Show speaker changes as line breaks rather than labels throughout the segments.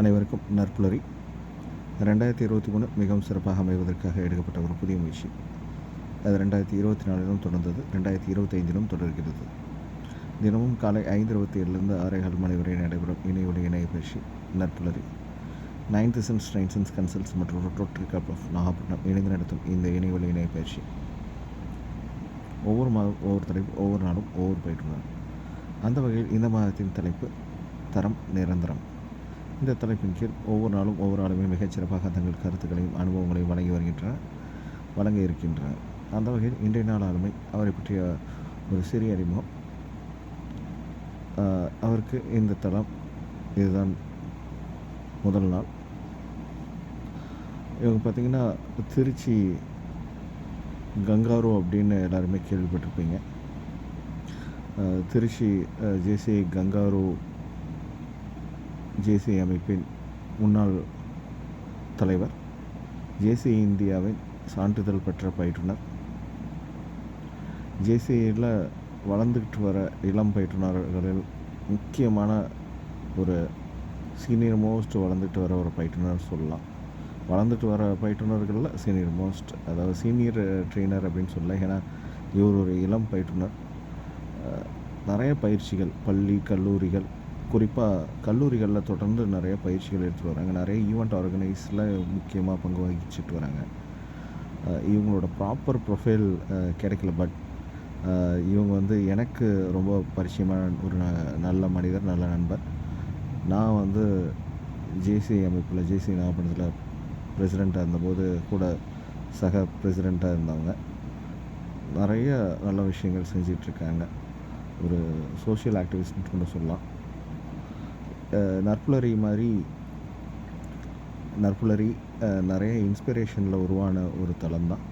அனைவருக்கும் நற்புலரி. 2023 மிகவும் சிறப்பாக அமைவதற்காக எடுக்கப்பட்ட ஒரு புதிய முயற்சி. அது 2024 தொடர்ந்தது, 2025 தொடர்கிறது. தினமும் காலை 5:27 6:15 மணி வரை நடைபெறும் இணையொலி பயிற்சி நற்புலரி. 9th Sense Train Sense Consults மற்றும் ரோட்டரி கிளப் ஆஃப் நாகப்பட்டினம் இணைந்து நடத்தும் இந்த இணையொலி பயிற்சி ஒவ்வொரு மாதம் ஒவ்வொரு தலைப்பு, ஒவ்வொரு நாளும் ஒவ்வொரு பயிற்றுனர். அந்த வகையில் இந்த மாதத்தின் தலைப்பு தரம் நிரந்தரம். இந்த தலைப்பின் கீழ் ஒவ்வொரு நாளும் ஒவ்வொரு ஆளுமே மிகச்சிறப்பாக தங்கள் கருத்துக்களையும் அனுபவங்களையும் வழங்க இருக்கின்றனர். அந்த வகையில் இன்றைய நாள் ஆளுமை அவரை பற்றிய ஒரு சிறிய அறிமுகம். அவருக்கு இந்த தளம் இதுதான் முதல் நாள். இவங்க பார்த்திங்கன்னா திருச்சி கங்காரு அப்படின்னு எல்லாருமே கேள்விப்பட்டிருப்பீங்க. திருச்சி ஜேசிஐ கங்காரு ஜேசிஐ அமைப்பின் முன்னாள் தலைவர், ஜேசிஐ இந்தியாவின் சான்றிதழ் பெற்ற பயிற்றுனர், ஜேசிஐயில் வளர்ந்துக்கிட்டு வர இளம் பயிற்றுனர்களில் முக்கியமான ஒரு சீனியர் மோஸ்ட் வளர்ந்துட்டு வர ஒரு பயிற்றுனர் சொல்லலாம். வளர்ந்துட்டு வர பயிற்றுனர்களில் சீனியர் மோஸ்ட், அதாவது சீனியர் ட்ரெயினர் அப்படின்னு சொல்லலாம். ஏன்னா இவர் ஒரு இளம் பயிற்றுனர். நிறைய பயிற்சிகள் பள்ளி கல்லூரிகள், குறிப்பாக கல்லூரிகளில் தொடர்ந்து நிறைய பயிற்சிகள் எடுத்துகிட்டு வராங்க. நிறைய ஈவெண்ட் ஆர்கனைஸில் முக்கியமாக பங்கு வகிச்சுட்டு வராங்க. இவங்களோட ப்ராப்பர் ப்ரொஃபைல் கிடைக்கல. பட் இவங்க எனக்கு ரொம்ப பரிச்சயமான ஒரு நல்ல மனிதர், நல்ல நண்பர். நான் ஜேசிஐ அமைப்பில், ஜேசிஐ நாகப்பட்டினத்தில் பிரசிடெண்ட்டாக இருந்தபோது கூட சக பிரசிடெண்ட்டாக இருந்தவங்க. நிறைய நல்ல விஷயங்கள் செஞ்சிட்ருக்காங்க. ஒரு சோஷியல் ஆக்டிவிஸ்ட்னு கூட சொல்லலாம். நற்புலரி நிறைய இன்ஸ்பிரேஷனில் உருவான ஒரு தளம் தான்.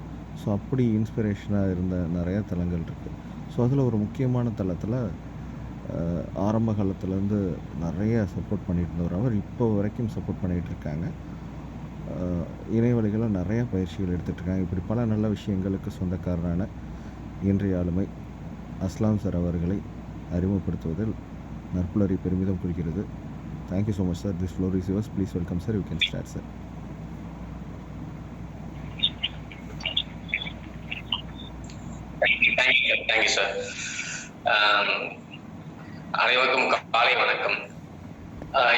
ஸோ அப்படி இன்ஸ்பிரேஷனாக இருந்த நிறைய தளங்கள் இருக்குது. ஸோ அதில் ஒரு முக்கியமான தளத்தில் ஆரம்ப காலத்துலேருந்து நிறைய சப்போர்ட் பண்ணிட்டு இருந்தவர். அவர் இப்போ வரைக்கும் சப்போர்ட் பண்ணிகிட்ருக்காங்க. இணையவழிகளை நிறைய பயிற்சிகள் எடுத்துகிட்ருக்காங்க. இப்படி பல நல்ல விஷயங்களுக்கு சொந்தக்காரரான இன்றைய ஆளுமை அஸ்லாம் சார் அவர்களை அறிமுகப்படுத்துவதில் நற்புலரி பெருமிதம் கொள்கிறது. Thank you so much sir. This floor is yours. Please welcome sir. You can start sir.
Thank you sir. அனைவருக்கும் காலை வணக்கம்.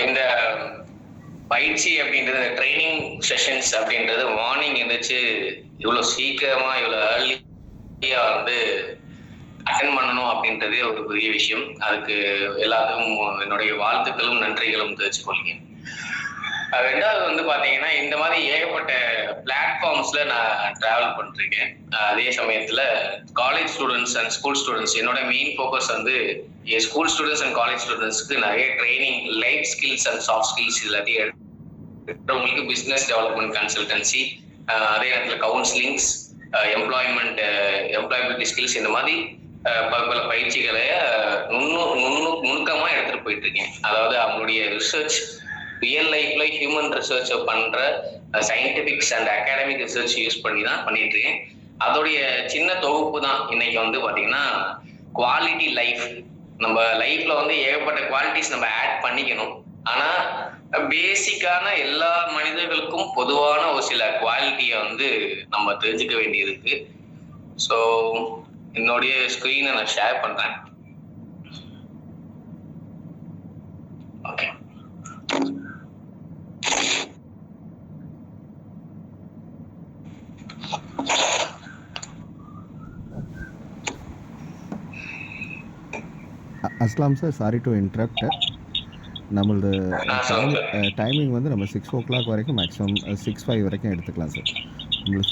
இந்த பயிற்சி அப்படின்றது, ட்ரைனிங் செஷன்ஸ் அப்படின்றது மார்னிங் எழுந்திரிச்சு இவ்வளோ சீக்கிரமா இவ்வளோ ஏர்லியா அட்டென்ட் பண்ணணும் அப்படின்றது ஒரு பெரிய விஷயம். அதுக்கு எல்லாத்துக்கும் என்னுடைய வாழ்த்துக்களும் நன்றிகளும் தெரிவிச்சுக்கொள்கிறேன். ரெண்டாவது பாத்தீங்கன்னா, இந்த மாதிரி ஏகப்பட்ட பிளாட்ஃபார்ம்ஸ்ல நான் டிராவல் பண்ணிருக்கேன். அதே சமயத்துல college students and school students, என்னோட main focus school students and college ஸ்டூடெண்ட்ஸ்க்கு நிறைய training, life skills and soft skills எல்லாத்தையும் எடுக்கிறவங்களுக்கு பிசினஸ் டெவலப்மெண்ட் கன்சல்டன்சி, அதே நேரத்தில் கவுன்சிலிங்ஸ், எம்ப்ளாயபிலிட்டி ஸ்கில்ஸ், இந்த மாதிரி பல பயிற்சிகளை நுணுக்கமா எடுத்துட்டு போயிட்டு இருக்கேன். அதாவது அவங்களுடைய ரிசர்ச், ரியல் லைஃப்ல ஹியூமன் ரிசர்ச் பண்ற சயின்டிபிக்ஸ் அண்ட் அகாடமிக் ரிசர்ச் யூஸ் பண்ணி தான் பண்ணிட்டு இருக்கேன். அதோடைய சின்ன தொகுப்பு தான் இன்னைக்கு பாத்தீங்கன்னா குவாலிட்டி லைஃப். நம்ம லைஃப்ல ஏகப்பட்ட குவாலிட்டிஸ் நம்ம ஆட் பண்ணிக்கணும். ஆனா பேசிக்கான எல்லா மனிதர்களுக்கும் பொதுவான ஒரு சில குவாலிட்டியை நம்ம தெரிஞ்சுக்க வேண்டியது இருக்கு. ஸோ என்னுடைய ஸ்கிரீனை நான் ஷேர் பண்றேன். ஓகே.
அஸ்லாம் சார், சாரி டு இன்டரப்ட். நம்மளது டைமிங் நம்ம 6 o'clock வரைக்கும், மேக்ஸிமம் 6:05 வரைக்கும் எடுத்துக்கலாம் சார். நம்மளுக்கு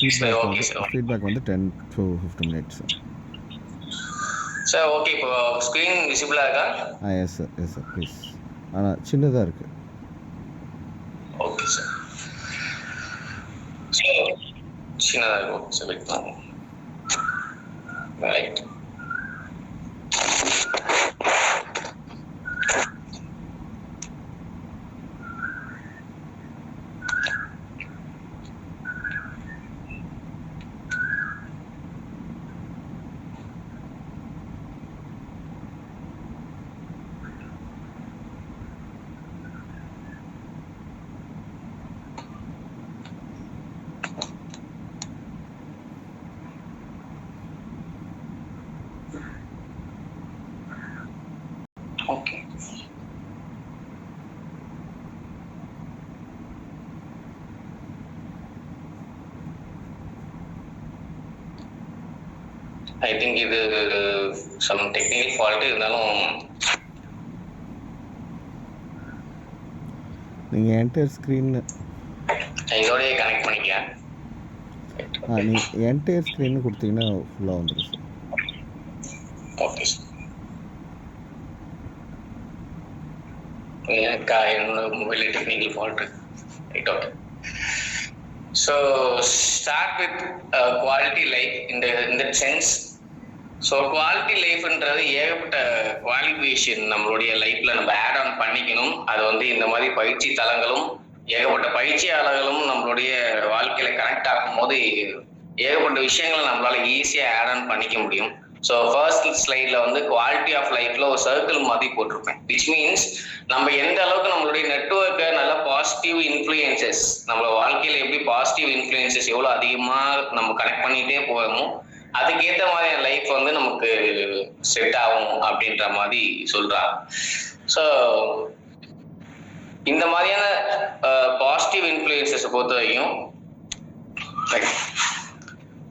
feedback 10 to 15 minutes
sir. Okay, இப்போ ஸ்க்ரீன் விசிபிளா இருக்கா?
Yes sir, yes sir, please. ஆனால் சின்னதாக இருக்குது.
ஓகே சார், சின்னதாக இருக்கும். செலக்ட் பண்ணுவோம். ரைட். ஐ திங்க் இது சம் டெக்னிக்கல் ஃபால்ட் இருந்தாலும்
நீங்கள் என்டையர் ஸ்க்ரீன்
இதோடய கனெக்ட் பண்ணிக்கிறேன்.
நீங்கள் என்டையர் ஸ்க்ரீன்னு கொடுத்தீங்கன்னா ஃபுல்லாக வந்துடும் சார்.
Okay sir. எனக்கா என்னோட mobile technical fault. Right, okay. So start with quality life இந்த சென்ஸ். ஸோ குவாலிட்டி லைஃப்ன்றது ஏகப்பட்ட குவாலிஃபிகேஷன் நம்மளுடைய லைஃப்ல நம்ம ஆட் ஆன் பண்ணிக்கணும். அது வந்து இந்த மாதிரி பயிற்சி தலங்களும் ஏகப்பட்ட பயிற்சியாளர்களும் நம்மளுடைய வாழ்க்கையில கனெக்ட் ஆகும் போது ஏகப்பட்ட விஷயங்களை நம்மளால ஈஸியா ஆட் ஆன் பண்ணிக்க முடியும். ஸோ ஃபர்ஸ்ட் ஸ்லைட்ல வந்து குவாலிட்டி ஆஃப் லைஃப்ல ஒரு சர்க்கிள் மாதிரி போட்டிருப்பேன். விச் மீன்ஸ் நம்ம எந்த அளவுக்கு நம்மளுடைய நெட்வொர்க்கை நல்ல பாசிட்டிவ் இன்ஃப்ளூயன்சஸ், நம்ம வாழ்க்கையில எப்படி பாசிட்டிவ் இன்ஃப்ளூயன்சஸ் எவ்வளவு அதிகமா நம்ம கனெக்ட் பண்ணிட்டே போவோமோ அதுக்கேற்ற மாதிரி என் லைஃப் வந்து நமக்கு செட் ஆகும் அப்படின்ற மாதிரி சொல்றாங்க. ஸோ இந்த மாதிரியான பாசிட்டிவ் இன்ஃப்ளூயன்சஸ் பொறுத்த வரைக்கும்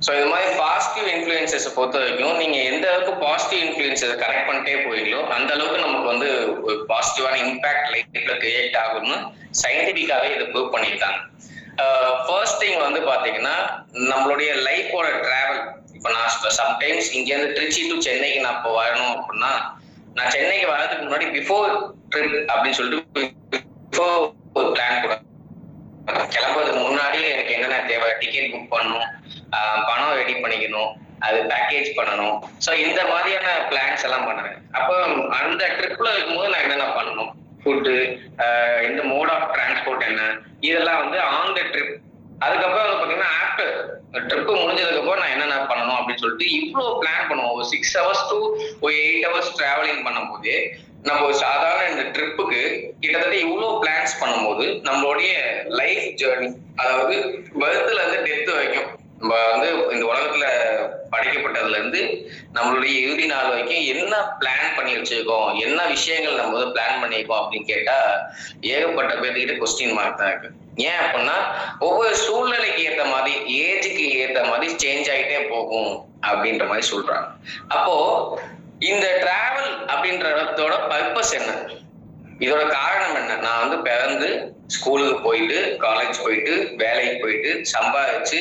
ஸோ இது மாதிரி பாசிட்டிவ் இன்ஃப்ளூயன்சஸ் பொறுத்த வரைக்கும் நீங்க எந்த அளவுக்கு பாசிட்டிவ் இன்ஃப்ளூயன்சஸ் கனெக்ட் பண்ணிட்டே போவீங்களோ அந்த அளவுக்கு நமக்கு வந்து ஒரு பாசிட்டிவான இம்பாக்ட் லைஃப்ல கிரியேட் ஆகும்னு சயின்டிபிக்காவே இதை ப்ரூவ் பண்ணியிருக்காங்க. ஃபர்ஸ்ட் திங் வந்து பாத்தீங்கன்னா நம்மளுடைய லைஃபோட டிராவல். இப்போ நான் சம்டைம்ஸ் இங்கேருந்து திருச்சி டு சென்னைக்கு நான் இப்போ வரணும் அப்படின்னா நான் சென்னைக்கு வரதுக்கு முன்னாடி பிஃபோர் ட்ரிப் அப்படின்னு சொல்லிட்டு பிஃபோர் ஒரு பிளான் கூட கிளம்புறதுக்கு முன்னாடி எனக்கு என்னென்ன தேவை, டிக்கெட் புக் பண்ணணும், பணம் ரெடி பண்ணிக்கணும், அது பேக்கேஜ் பண்ணணும். ஸோ இந்த மாதிரியான பிளான்ஸ் எல்லாம் பண்ணுறேன். அப்போ அந்த ட்ரிப்ல இருக்கும்போது நான் என்னென்ன பண்ணணும், ஃபுட்டு, இந்த மோட் ஆஃப் டிரான்ஸ்போர்ட் என்ன, இதெல்லாம் வந்து ஆன் த ட்ரிப். அதுக்கப்புறம் வந்து பார்த்தீங்கன்னா ஆஃப்டர் ட்ரிப்பு முடிஞ்சதுக்கு அப்புறம் நான் என்னென்ன பண்ணணும் அப்படின்னு சொல்லிட்டு இவ்வளோ பிளான் பண்ணுவோம். ஒரு 6 hours to ஒரு 8 hours டிராவலிங் பண்ணும்போது நம்ம ஒரு சாதாரண இந்த ட்ரிப்புக்கு கிட்டத்தட்ட இவ்வளோ பிளான்ஸ் பண்ணும்போது நம்மளுடைய லைஃப் ஜேர்னி, அதாவது பர்த்ல இருந்து டெத் வரைக்கும் நம்ம வந்து இந்த உலகத்துல படைக்கப்பட்டதுல இருந்து நம்மளுடைய இறுதி நாள் வரைக்கும் என்ன பிளான் பண்ணி வச்சிருக்கோம், என்ன விஷயங்கள் நம்ம வந்து பிளான் பண்ணியிருக்கோம் அப்படின்னு கேட்டா ஏகப்பட்ட பேர்கிட்ட கொஸ்டின் மார்க் தான் இருக்கு. ஏன் அப்படின்னா ஒவ்வொரு சூழ்நிலைக்கு ஏற்ற மாதிரி, ஏஜுக்கு ஏற்ற மாதிரி சேஞ்ச் ஆகிட்டே போகும் அப்படின்ற மாதிரி சொல்றாங்க. அப்போ இந்த டிராவல் அப்படின்றதோட பர்பஸ் என்ன, இதோட காரணம் என்ன? நான் வந்து பிறந்து ஸ்கூலுக்கு போயிட்டு, காலேஜ் போயிட்டு, வேலைக்கு போயிட்டு, சம்பாதிச்சு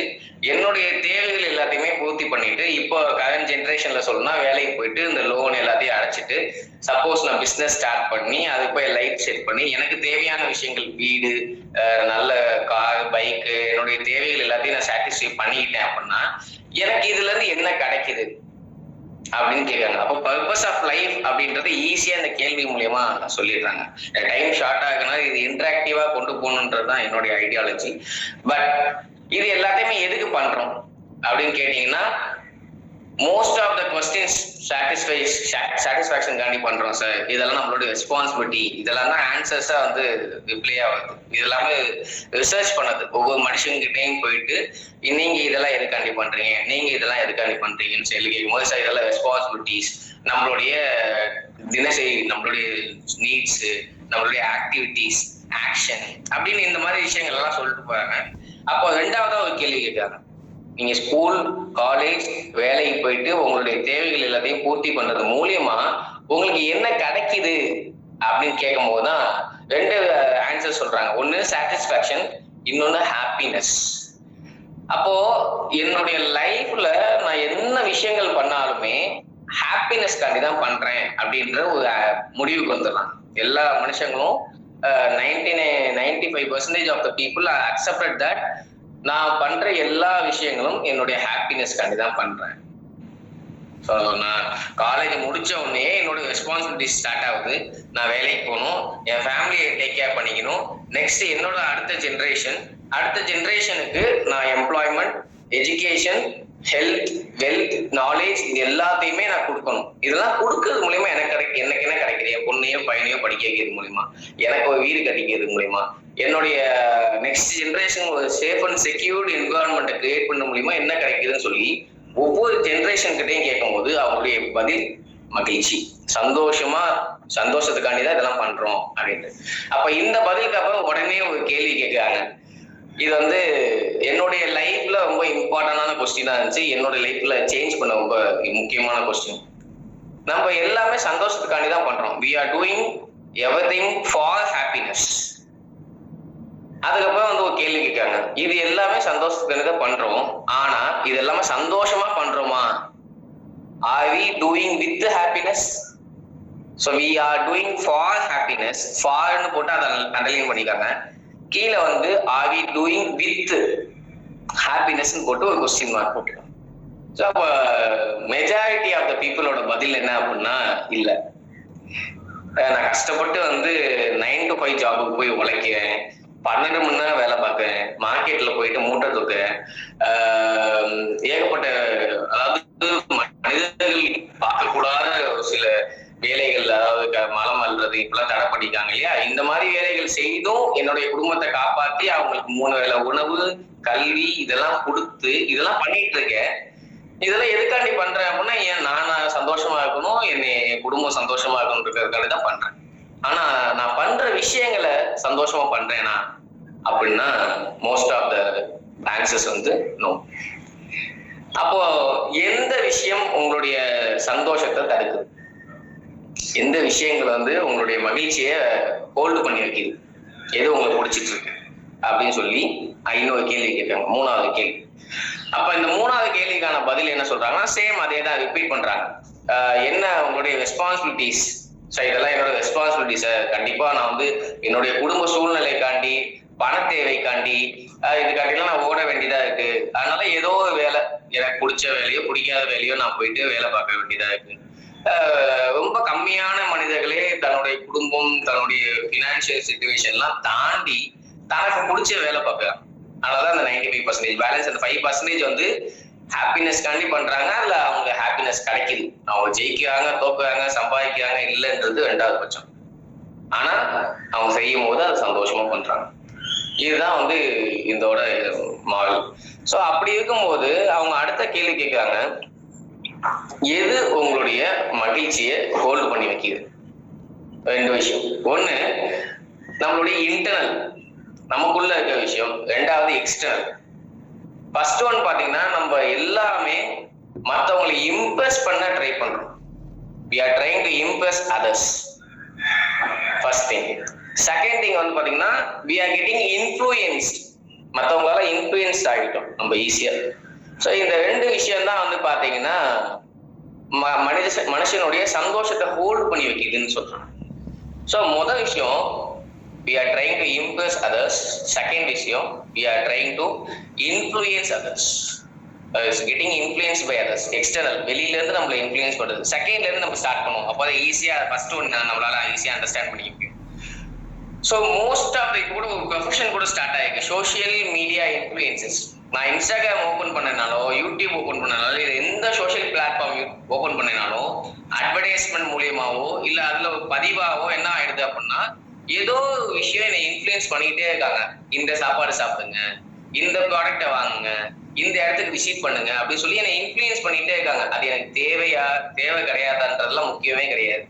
என்னுடைய தேவைகள் எல்லாத்தையுமே பூர்த்தி பண்ணிட்டு, இப்போ கரண்ட் ஜென்ரேஷன்ல சொல்லணும்னா வேலைக்கு போயிட்டு இந்த லோன் எல்லாத்தையும் அடைச்சிட்டு, சப்போஸ் நான் பிசினஸ் ஸ்டார்ட் பண்ணி அதுக்கு போய் லைஃப் செட் பண்ணி எனக்கு தேவையான விஷயங்கள், வீடு, நல்ல கார், பைக்கு, என்னுடைய தேவைகள் எல்லாத்தையும் நான் சாட்டிஸ்ஃபை பண்ணிக்கிட்டேன் அப்படின்னா எனக்கு இதுல இருந்து என்ன கிடைக்குது அப்படின்னு கேட்காங்க. அப்போ பர்பஸ் ஆஃப் லைஃப் அப்படின்றது ஈஸியா இந்த கேள்வி மூலியமா சொல்லிடுறாங்க. டைம் ஷார்ட் ஆகுனா இது இன்டராக்டிவா கொண்டு போகணுன்றதுதான் என்னுடைய ஐடியாலஜி. பட் இது எல்லாத்தையுமே எதுக்கு பண்றோம் அப்படின்னு கேட்டீங்கன்னா most of the questions satisfaction காண்டி பண்றோம் சார். இதெல்லாம் நம்மளோட ரெஸ்பான்சிபிலிட்டி, இதெல்லாம் தான் ஆன்சர்ஸா வந்து ரிப்ளே ஆகுது. இதெல்லாமே ரிசர்ச் பண்ணது. ஒவ்வொரு மனுஷங்கிட்டையும் போயிட்டு நீங்க இதெல்லாம் எதுக்காண்டி பண்றீங்க, நீங்க இதெல்லாம் எதுக்காண்டி பண்றீங்கன்னு சொல்லி கேட்கும்போது சார் இதெல்லாம் ரெஸ்பான்சிபிலிட்டிஸ், நம்மளுடைய தினசரி நம்மளுடைய நீட்ஸ், நம்மளுடைய ஆக்டிவிட்டிஸ், ஆக்ஷன் அப்படின்னு இந்த மாதிரி விஷயங்கள் எல்லாம் சொல்லிட்டு போறாங்க. அப்போ ரெண்டாவதா ஒரு கேள்வி கேட்காங்க, நீங்க ஸ்கூல், காலேஜ், வேலைக்கு போயிட்டு உங்களுடைய தேவைகள் எல்லாத்தையும் பூர்த்தி பண்றது மூலியமா உங்களுக்கு என்ன கிடைக்குது அப்படின்னு கேட்கும் போதுதான் ரெண்டு ஆன்சர் சொல்றாங்க. ஒண்ணு சாட்டிஸ்ஃபேக்ஷன், இன்னொன்னு ஹாப்பினஸ். அப்போ என்னுடைய லைஃப்ல நான் என்ன விஷயங்கள் பண்ணாலுமே ஹாப்பினஸ் காண்டி தான் பண்றேன் அப்படின்ற ஒரு முடிவுக்கு வந்துடலாம். எல்லா மனுஷங்களும் 95% of the people accepted that நான் பண்ற எல்லா விஷயங்களும் என்னுடைய ஹாப்பினஸ் காண்டி தான் பண்றேன். ஸோ நான் காலேஜ் முடிச்ச உடனே என்னோட ரெஸ்பான்சிபிலிட்டி ஸ்டார்ட் ஆகுது. நான் வேலைக்கு போகணும், என் ஃபேமிலியை டேக் கேர் பண்ணிக்கணும். நெக்ஸ்ட் என்னோட அடுத்த ஜென்ரேஷனுக்கு நான் employment, education, health, wealth, knowledge இது எல்லாத்தையுமே நான் கொடுக்கணும். இதெல்லாம் கொடுக்கறது மூலியமா எனக்கு என்ன கிடைக்குது, என் பொண்ணையோ பையனையோ படிக்க வைக்கிறது மூலியமா, எனக்கு ஒரு வீடு கட்டிக்கிறது மூலியமா, என்னுடைய நெக்ஸ்ட் ஜென்ரேஷன் ஒரு சேஃப் அண்ட் செக்யூர்டு என்விரான்மெண்ட்டை கிரியேட் பண்ண மூலியமா என்ன கிடைக்குதுன்னு சொல்லி ஒவ்வொரு ஜென்ரேஷன் கிட்டையும் கேட்கும் போது அவங்களுடைய பதில் மகிழ்ச்சி, சந்தோஷத்துக்காண்டி தான் இதெல்லாம் பண்றோம் அப்படின்ட்டு. அப்ப இந்த பதிலுக்கு அப்புறம் உடனே ஒரு கேள்வி கேட்கிறாங்க, இது வந்து என்னுடைய லைஃப்ல ரொம்ப இம்பார்ட்டன்டான கொஸ்டினா இருந்துச்சு. என்னோட லைஃப்ல சேஞ்ச் பண்ண ரொம்ப முக்கியமான கொஸ்டின். நம்ம எல்லாமே சந்தோஷத்துக்காண்டி தான் பண்றோம். we are doing everything for happiness. அதுக்கப்புறம் வந்து ஒரு கேள்வி கேட்காங்க, இது எல்லாமே சந்தோஷத்துக்காண்டி தான் பண்றோம், ஆனா இது எல்லாமே சந்தோஷமா பண்றோமா? are we doing with happiness? so we are doing for happiness. for னு போட்டு அதை அண்டர்லைன் பண்ணிக்காங்க. கீழே வந்து are we doing with happiness னு போட்டு ஒரு கொஸ்டின் மார்க் போட்டுருக்காங்க. ஸோ அப்போ மெஜாரிட்டி ஆஃப் த பீப்புளோட பதில் என்ன அப்படின்னா இல்ல. நான் கஷ்டப்பட்டு வந்து 9 to 5 ஜாபுக்கு போய் உழைக்கிறேன், 12 மணி நேரம் வேலை பார்க்கிறேன், மார்க்கெட்ல போயிட்டு மூட்டை தூக்குறேன், ஏகப்பட்ட அதாவது மனிதர்கள் பார்க்கக்கூடாத ஒரு சில வேலைகள், அதாவது மலம் அல்றது இப்பெல்லாம் தடை பண்ணிக்காங்க இல்லையா, இந்த மாதிரி வேலைகள் செய்தும் என்னுடைய குடும்பத்தை காப்பாத்தி அவங்களுக்கு 3 வேளை உணவு, கல்வி இதெல்லாம் கொடுத்து இதெல்லாம் பண்ணிட்டு இருக்கேன். இதெல்லாம் எதுக்காண்டி பண்றேன் அப்படின்னா, ஏன் நான் சந்தோஷமா இருக்கணும், என் குடும்பம் சந்தோஷமா இருக்கணும்ன்றதுக்காண்டி தான் பண்றேன். ஆனா நான் பண்ற விஷயங்களை சந்தோஷமா பண்றேனா அப்படின்னா மோஸ்ட் ஆஃப் த ஆன்சர்ஸ் வந்து நோ. அப்போ எந்த விஷயம் உங்களுடைய சந்தோஷத்தை தடுக்குது, எந்த விஷயங்கள் வந்து உங்களுடைய மகிழ்ச்சியை ஹோல்டு பண்ணி வைக்குது, எது உங்களுக்கு பிடிச்சிட்டு இருக்கு அப்படின்னு சொல்லி இன்னொரு கேள்வி கேட்பாங்க, 3வது கேள்வி. அப்ப இந்த 3வது கேள்விக்கான பதில் என்ன சொல்றாங்கன்னா, சேம் அதே தான் ரிப்பீட் பண்றாங்க. என்ன உங்களுடைய ரெஸ்பான்சிபிலிட்டிஸ்? இதெல்லாம் என்னோட ரெஸ்பான்சிபிலிட்டிஸ். கண்டிப்பா நான் வந்து என்னுடைய குடும்ப சூழ்நிலைக்காண்டி, பண தேவைக்காண்டி, இதுக்காண்டிலாம் நான் ஓட வேண்டியதா இருக்கு. அதனால ஏதோ ஒரு வேலை, எனக்கு பிடிச்ச வேலையோ பிடிக்காத வேலையோ நான் போயிட்டு வேலை பார்க்க வேண்டியதா இருக்கு. ரொம்ப கம்மியான மனிதர்களே தன்னுடைய குடும்பம், தன்னுடைய பினான்சியல் சிச்சுவேஷன்லாம் தாண்டி தனக்கு பிடிச்ச வேலை பார்க்கலாம். அதனாலதான் அந்த 95% பேலன்ஸ், அந்த 5% வந்து ஹாப்பினஸ்காண்டி பண்றாங்க. அதுல அவங்க ஹாப்பினஸ் கிடைக்குது, அவங்க ஜெயிக்கிறாங்க, தோக்குறாங்க, சம்பாதிக்கிறாங்க, இல்லைன்றது 2வது பட்சம். ஆனா அவங்க செய்யும் போது அது சந்தோஷமா பண்றாங்க. இதுதான் வந்து இதோட மாடல். சோ அப்படி இருக்கும்போது அவங்க அடுத்த கேள்வி கேட்கிறாங்க, எது உங்களுடைய மகிழ்ச்சியை ஹோல்டு பண்ணி வைக்குது? 2 விஷயம். ஒண்ணு நம்மளுடைய இன்டர்னல், நமக்குள்ள இருக்க விஷயம். 2வது எக்ஸ்டர்னல். ஃபர்ஸ்ட் ஒன் பாத்தீங்கன்னா, நம்ம எல்லாமே மற்றவங்களை இம்ப்ரெஸ் பண்ண ட்ரை பண்றோம். we are trying to impress others. first thing. second thing வந்து பாத்தீங்கன்னா, we are getting influenced. மற்றவங்களால இன்ஃப்ளூயன்ஸ் ஆகிட்டோம் நம்ம ஈஸியா. ஸோ இந்த 2 விஷயம் தான் வந்து பாத்தீங்கன்னா மனுஷனுடைய சந்தோஷத்தை ஹோல்டு பண்ணி வைக்குதுன்னு சொல்றாங்க. ஸோ முதல் விஷயம் we are trying to impress others. second விஷயம் we are trying to influence others. getting influenced by others. external, வெளியில இருந்து நம்மள இன்ஃப்ளூயன்ஸ் பண்றது. செகண்ட்ல இருந்து நம்ம ஸ்டார்ட் பண்ணுவோம். அப்பதான் ஈஸியா ஃபர்ஸ்ட் ஒன் நம்மளால ஈஸியா அண்டர்ஸ்டாண்ட் பண்ணிக்க முடியும். ஸோ மோஸ்ட் ஆஃப் கூட ஒரு ப்ரொஃபஷன் கூட ஸ்டார்ட் ஆயிருக்கு, சோஷியல் மீடியா இன்ஃப்ளூயன்சஸ். நான் இன்ஸ்டாகிராம் ஓபன் பண்ணனாலோ, யூடியூப் ஓபன் பண்ணனாலோ, எந்த சோஷியல் பிளாட்ஃபார்ம் ஓபன் பண்ணினாலும் அட்வர்டைஸ்மெண்ட் மூலியமாவோ இல்ல அதுல ஒரு பதிவாவோ என்ன ஆயிடுது அப்படின்னா, ஏதோ விஷயம் என்னை இன்ஃப்ளூயன்ஸ் பண்ணிக்கிட்டே இருக்காங்க. இந்த சாப்பாடு சாப்பிடுங்க, இந்த ப்ராடக்டை வாங்குங்க, இந்த இடத்துக்கு விசிட் பண்ணுங்க அப்படின்னு சொல்லி என்னை இன்ஃப்ளூயன்ஸ் பண்ணிக்கிட்டே இருக்காங்க. அது எனக்கு தேவை கிடையாதுன்றதுலாம் முக்கியமே கிடையாது.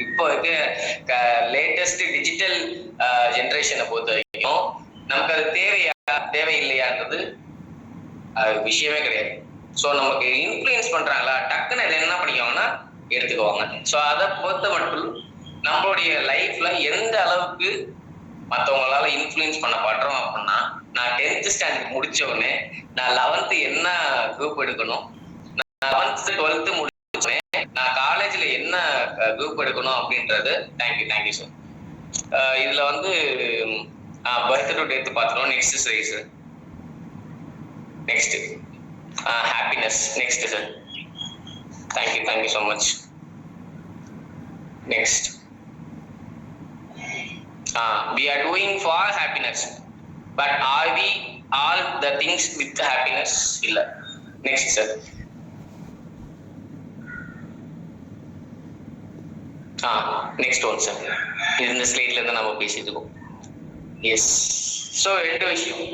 இப்போ இருக்க லேட்டஸ்ட் டிஜிட்டல் ஜென்ரேஷனை பொறுத்த வரைக்கும் நமக்கு அது தேவையில்லையான்றது விஷயமே கிடையாது. ஸோ நமக்கு இன்ஃப்ளூயன்ஸ் பண்றாங்களா, டக்குன்னு அதை என்ன பண்ணிக்குவாங்கன்னா எடுத்துக்குவாங்க. ஸோ அதை பொறுத்த மட்டும் நம்மளுடைய லைஃப்ல எந்த அளவுக்கு மற்றவங்களால இன்ஃப்ளூயன்ஸ் பண்ணப்படுறோம் அப்படின்னா, நான் 10th ஸ்டாண்டர்ட் முடிச்ச உடனே நான் 11th என்ன குரூப் எடுக்கணும், நான் 11th 12th முடிச்சோடனே நான் காலேஜ்ல என்ன குரூப் எடுக்கணும் அப்படின்றது. Thank you sir. இதுல வந்து பர்த் டு டெத் பார்த்துட்டோம். Next size, next happiness, next sir. Thank you so much. Next we are doing for happiness, but are we all the things with happiness? இல்ல. next sir. next one sir. இந்த ஸ்லைட்ல இருந்து நம்ம பேசிட்டு இருக்கோம். S. So 2 விஷயம்,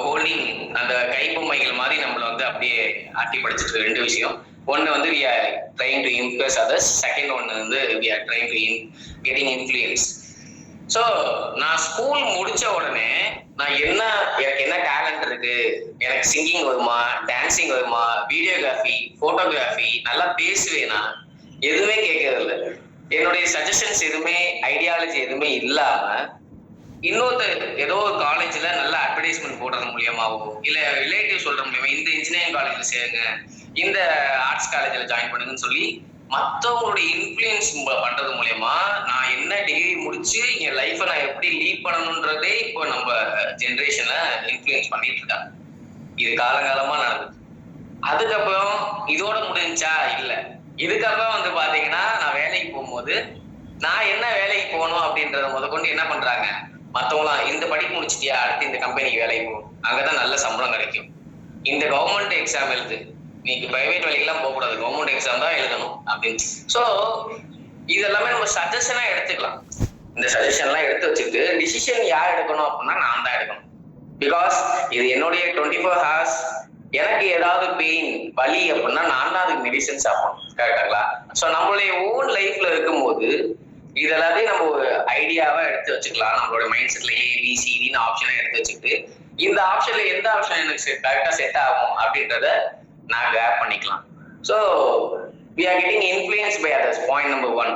holding அந்த கைப்பொம்மைகள் மாதிரி நம்மள வந்து அப்படியே ஆட்டி படிச்சுட்டு 2 விஷயம். ஒன்னு வந்து we are trying to impress others. Second ஒன்னு வந்து we are trying to getting influence. So நான் ஸ்கூல் முடிச்ச உடனே நான் எனக்கு என்ன டேலண்ட் இருக்கு, எனக்கு சிங்கிங் வருமா, டான்சிங் வருமா, வீடியோகிராஃபி, போட்டோகிராஃபி, நல்லா பேசுவேனா, எதுவுமே கேட்கறது இல்லை. என்னுடைய சஜஷன்ஸ் எதுவுமே, ஐடியாலஜி எதுவுமே இல்லாம இன்னொருத்தர் ஏதோ ஒரு காலேஜ்ல நல்ல அட்வர்டைஸ்மெண்ட் போடுறது மூலியமாவோ இல்ல ரிலேட்டிவ் சொல்ற மூலியமா இந்த இன்ஜினியரிங் காலேஜ்ல சேருங்க, இந்த ஆர்ட்ஸ் காலேஜ்ல ஜாயின் பண்ணுங்கன்னு சொல்லி மற்றவங்களுடைய இன்ஃப்ளூயன்ஸ் பண்றது மூலியமா நான் என்ன டிகிரி முடிச்சு என் லைஃபை நான் எப்படி லீட் பண்ணணும்ன்றதே இப்போ நம்ம ஜென்ரேஷனை இன்ஃப்ளூயன்ஸ் பண்ணிட்டு இருக்காங்க. இது காலங்காலமா நடந்தது. அதுக்கப்புறம் இதோட முடிஞ்சா இல்ல, இதுக்கப்புறம் வந்து பாத்தீங்கன்னா நான் வேலைக்கு போகும்போது நான் என்ன வேலைக்கு போகணும் அப்படின்றத முதற்கொண்டு என்ன பண்றாங்க, மற்றவங்களாம் இந்த படிப்பு முடிச்சிட்டியா, அடுத்து இந்த கம்பெனிக்கு வேலைக்கு போகும், அங்கதான் நல்ல சம்பளம் கிடைக்கும், இந்த கவர்மெண்ட் எக்ஸாம் எழுது, நீங்க பிரைவேட் வேலைக்கெல்லாம் போகக்கூடாது, கவர்மெண்ட் எக்ஸாம் தான் எழுதணும் அப்படின்னு. ஸோ இதெல்லாமே நம்ம சஜஷனா எடுத்துக்கலாம். இந்த சஜஷன்லாம் எடுத்து வச்சுக்கிட்டு டிசிஷன் யார் எடுக்கணும் அப்படின்னா நான் தான் எடுக்கணும். பிகாஸ் இது என்னுடைய 24 hours. எனக்கு ஏதாவது பெயின் வலி அப்படின்னா நான் தான் அதுக்கு மெடிசன் சாப்பிடணும். கரெக்டாங்களா? ஸோ நம்மளுடைய ஓன் லைஃப்ல இருக்கும்போது இதெல்லாத்தையும் நம்ம ஒரு ஐடியாவா எடுத்து வச்சுக்கலாம். நம்மளோட மைண்ட் செட்ல ABCDன்னு ஆப்ஷனை எடுத்து வச்சுக்கிட்டு இந்த ஆப்ஷன்ல எந்த ஆப்ஷன் எனக்கு கரெக்டா செட் ஆகும் அப்படின்றத நான் கிராப் பண்ணிக்கலாம். So we are getting influenced by others. Point number 1.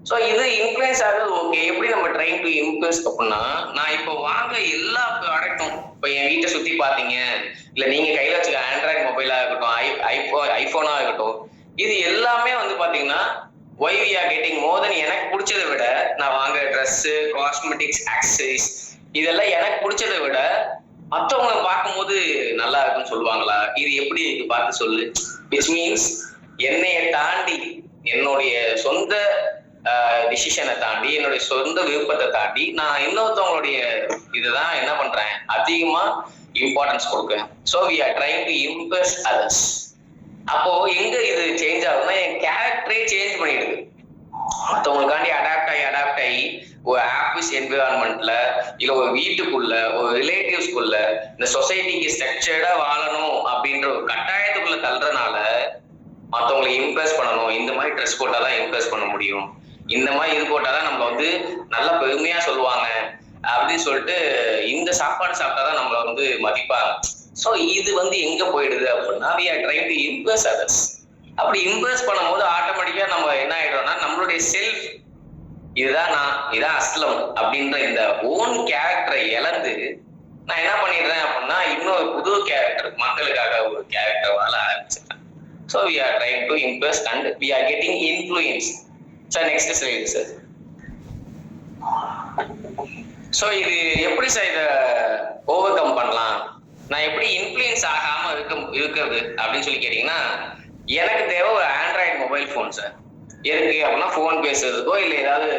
So இது இன்ஃப்ளூயன்ஸ் ஆகுது. ஓகே, எப்படி நம்ம ட்ரைங் டு இம்ப்ரெஸ் அப்படின்னா, நான் இப்போ வாங்க எல்லா ப்ராடக்டும், இப்போ என் வீட்டை சுத்தி பாத்தீங்க, இல்ல நீங்க கையில வச்சுக்க ஆண்ட்ராய்டு மொபைலா இருக்கட்டும், ஐபோனா இருக்கட்டும், இது எல்லாமே வந்து பாத்தீங்கன்னா why we are getting more than எனக்கு பிடிச்சதை விட நான் வாங்க ட்ரெஸ், காஸ்மெட்டிக்ஸ், ஆக்சசரிஸ் இதெல்லாம் எனக்கு பிடிச்சதை விட மற்றவங்களை பார்க்கும்போது நல்லா இருக்குன்னு சொல்லுவாங்களா, இது எப்படி இருக்கு பார்த்து சொல்லு. விச் மீன்ஸ் என்னைய தாண்டி, என்னுடைய சொந்த டிசிஷனை தாண்டி, என்னுடைய சொந்த விருப்பத்தை தாண்டி நான் இன்னொருத்தவங்களுடைய இதுதான் என்ன பண்றேன், அதிகமா இம்பார்ட்டன்ஸ் கொடுக்குறேன். So we are trying to impress others. அப்போ எங்க இது சேஞ்ச் ஆகுதுன்னா என் கேரக்டரே சேஞ்ச் பண்ணிடுது. மற்றவங்களுக்காண்டி அடாப்ட் ஆகி ஒரு ஆஃபீஸ் என்விரான்மெண்ட்ல இல்ல ஒரு வீட்டுக்குள்ள, ஒரு ரிலேட்டிவ்ஸ்குள்ள, இந்த சொசைட்டிக்கு ஸ்ட்ரக்சர்டா வாழணும் அப்படின்ற ஒரு கட்டாயத்துக்குள்ள தள்ளுறதுனால மற்றவங்களை இம்ப்ரெஸ் பண்ணணும், இந்த மாதிரி ட்ரெஸ் போட்டாதான் இம்ப்ரெஸ் பண்ண முடியும், இந்த மாதிரி இது போட்டாதான் நம்ம வந்து நல்லா பெருமையா சொல்லுவாங்க அப்படின்னு சொல்லிட்டு இந்த சாப்பாடு சாப்பிட்டாதான் நம்மள வந்து மதிப்பாங்க. ஸோ இது வந்து எங்க போயிடுது அப்படின்னா we are trying to impress others. அப்படி இம்ப்ரெஸ் பண்ணும்போது ஆட்டோமேட்டிக்கா நம்ம என்ன ஆயிடும்னா நம்மளுடைய செல்ஃப், இதுதான் நான், இதான் அஸ்லம் அப்படின்ற இந்த ஓன் கேரக்டரை இழந்து நான் என்ன பண்ணிடுறேன் அப்படின்னா இன்னொரு புது கேரக்டர், மக்களுக்காக ஒரு கேரக்டர் வாழ ஆரம்பிச்சிட்டேன். So we are trying to impress and we are getting influenced. Sir next slide sir. So இது எப்படி சார் இதை ஓவர் கம் பண்ணலாம், நான் எப்படி இன்ஃப்ளூயன்ஸ் ஆகாம இருக்கிறது அப்படின்னு சொல்லி கேட்டீங்கன்னா, எனக்கு தேவை ஒரு ஆண்ட்ராய்டு மொபைல் ஃபோன் சார். எதுக்கு அப்படின்னா ஃபோன் பேசுறதுக்கோ இல்லை ஏதாவது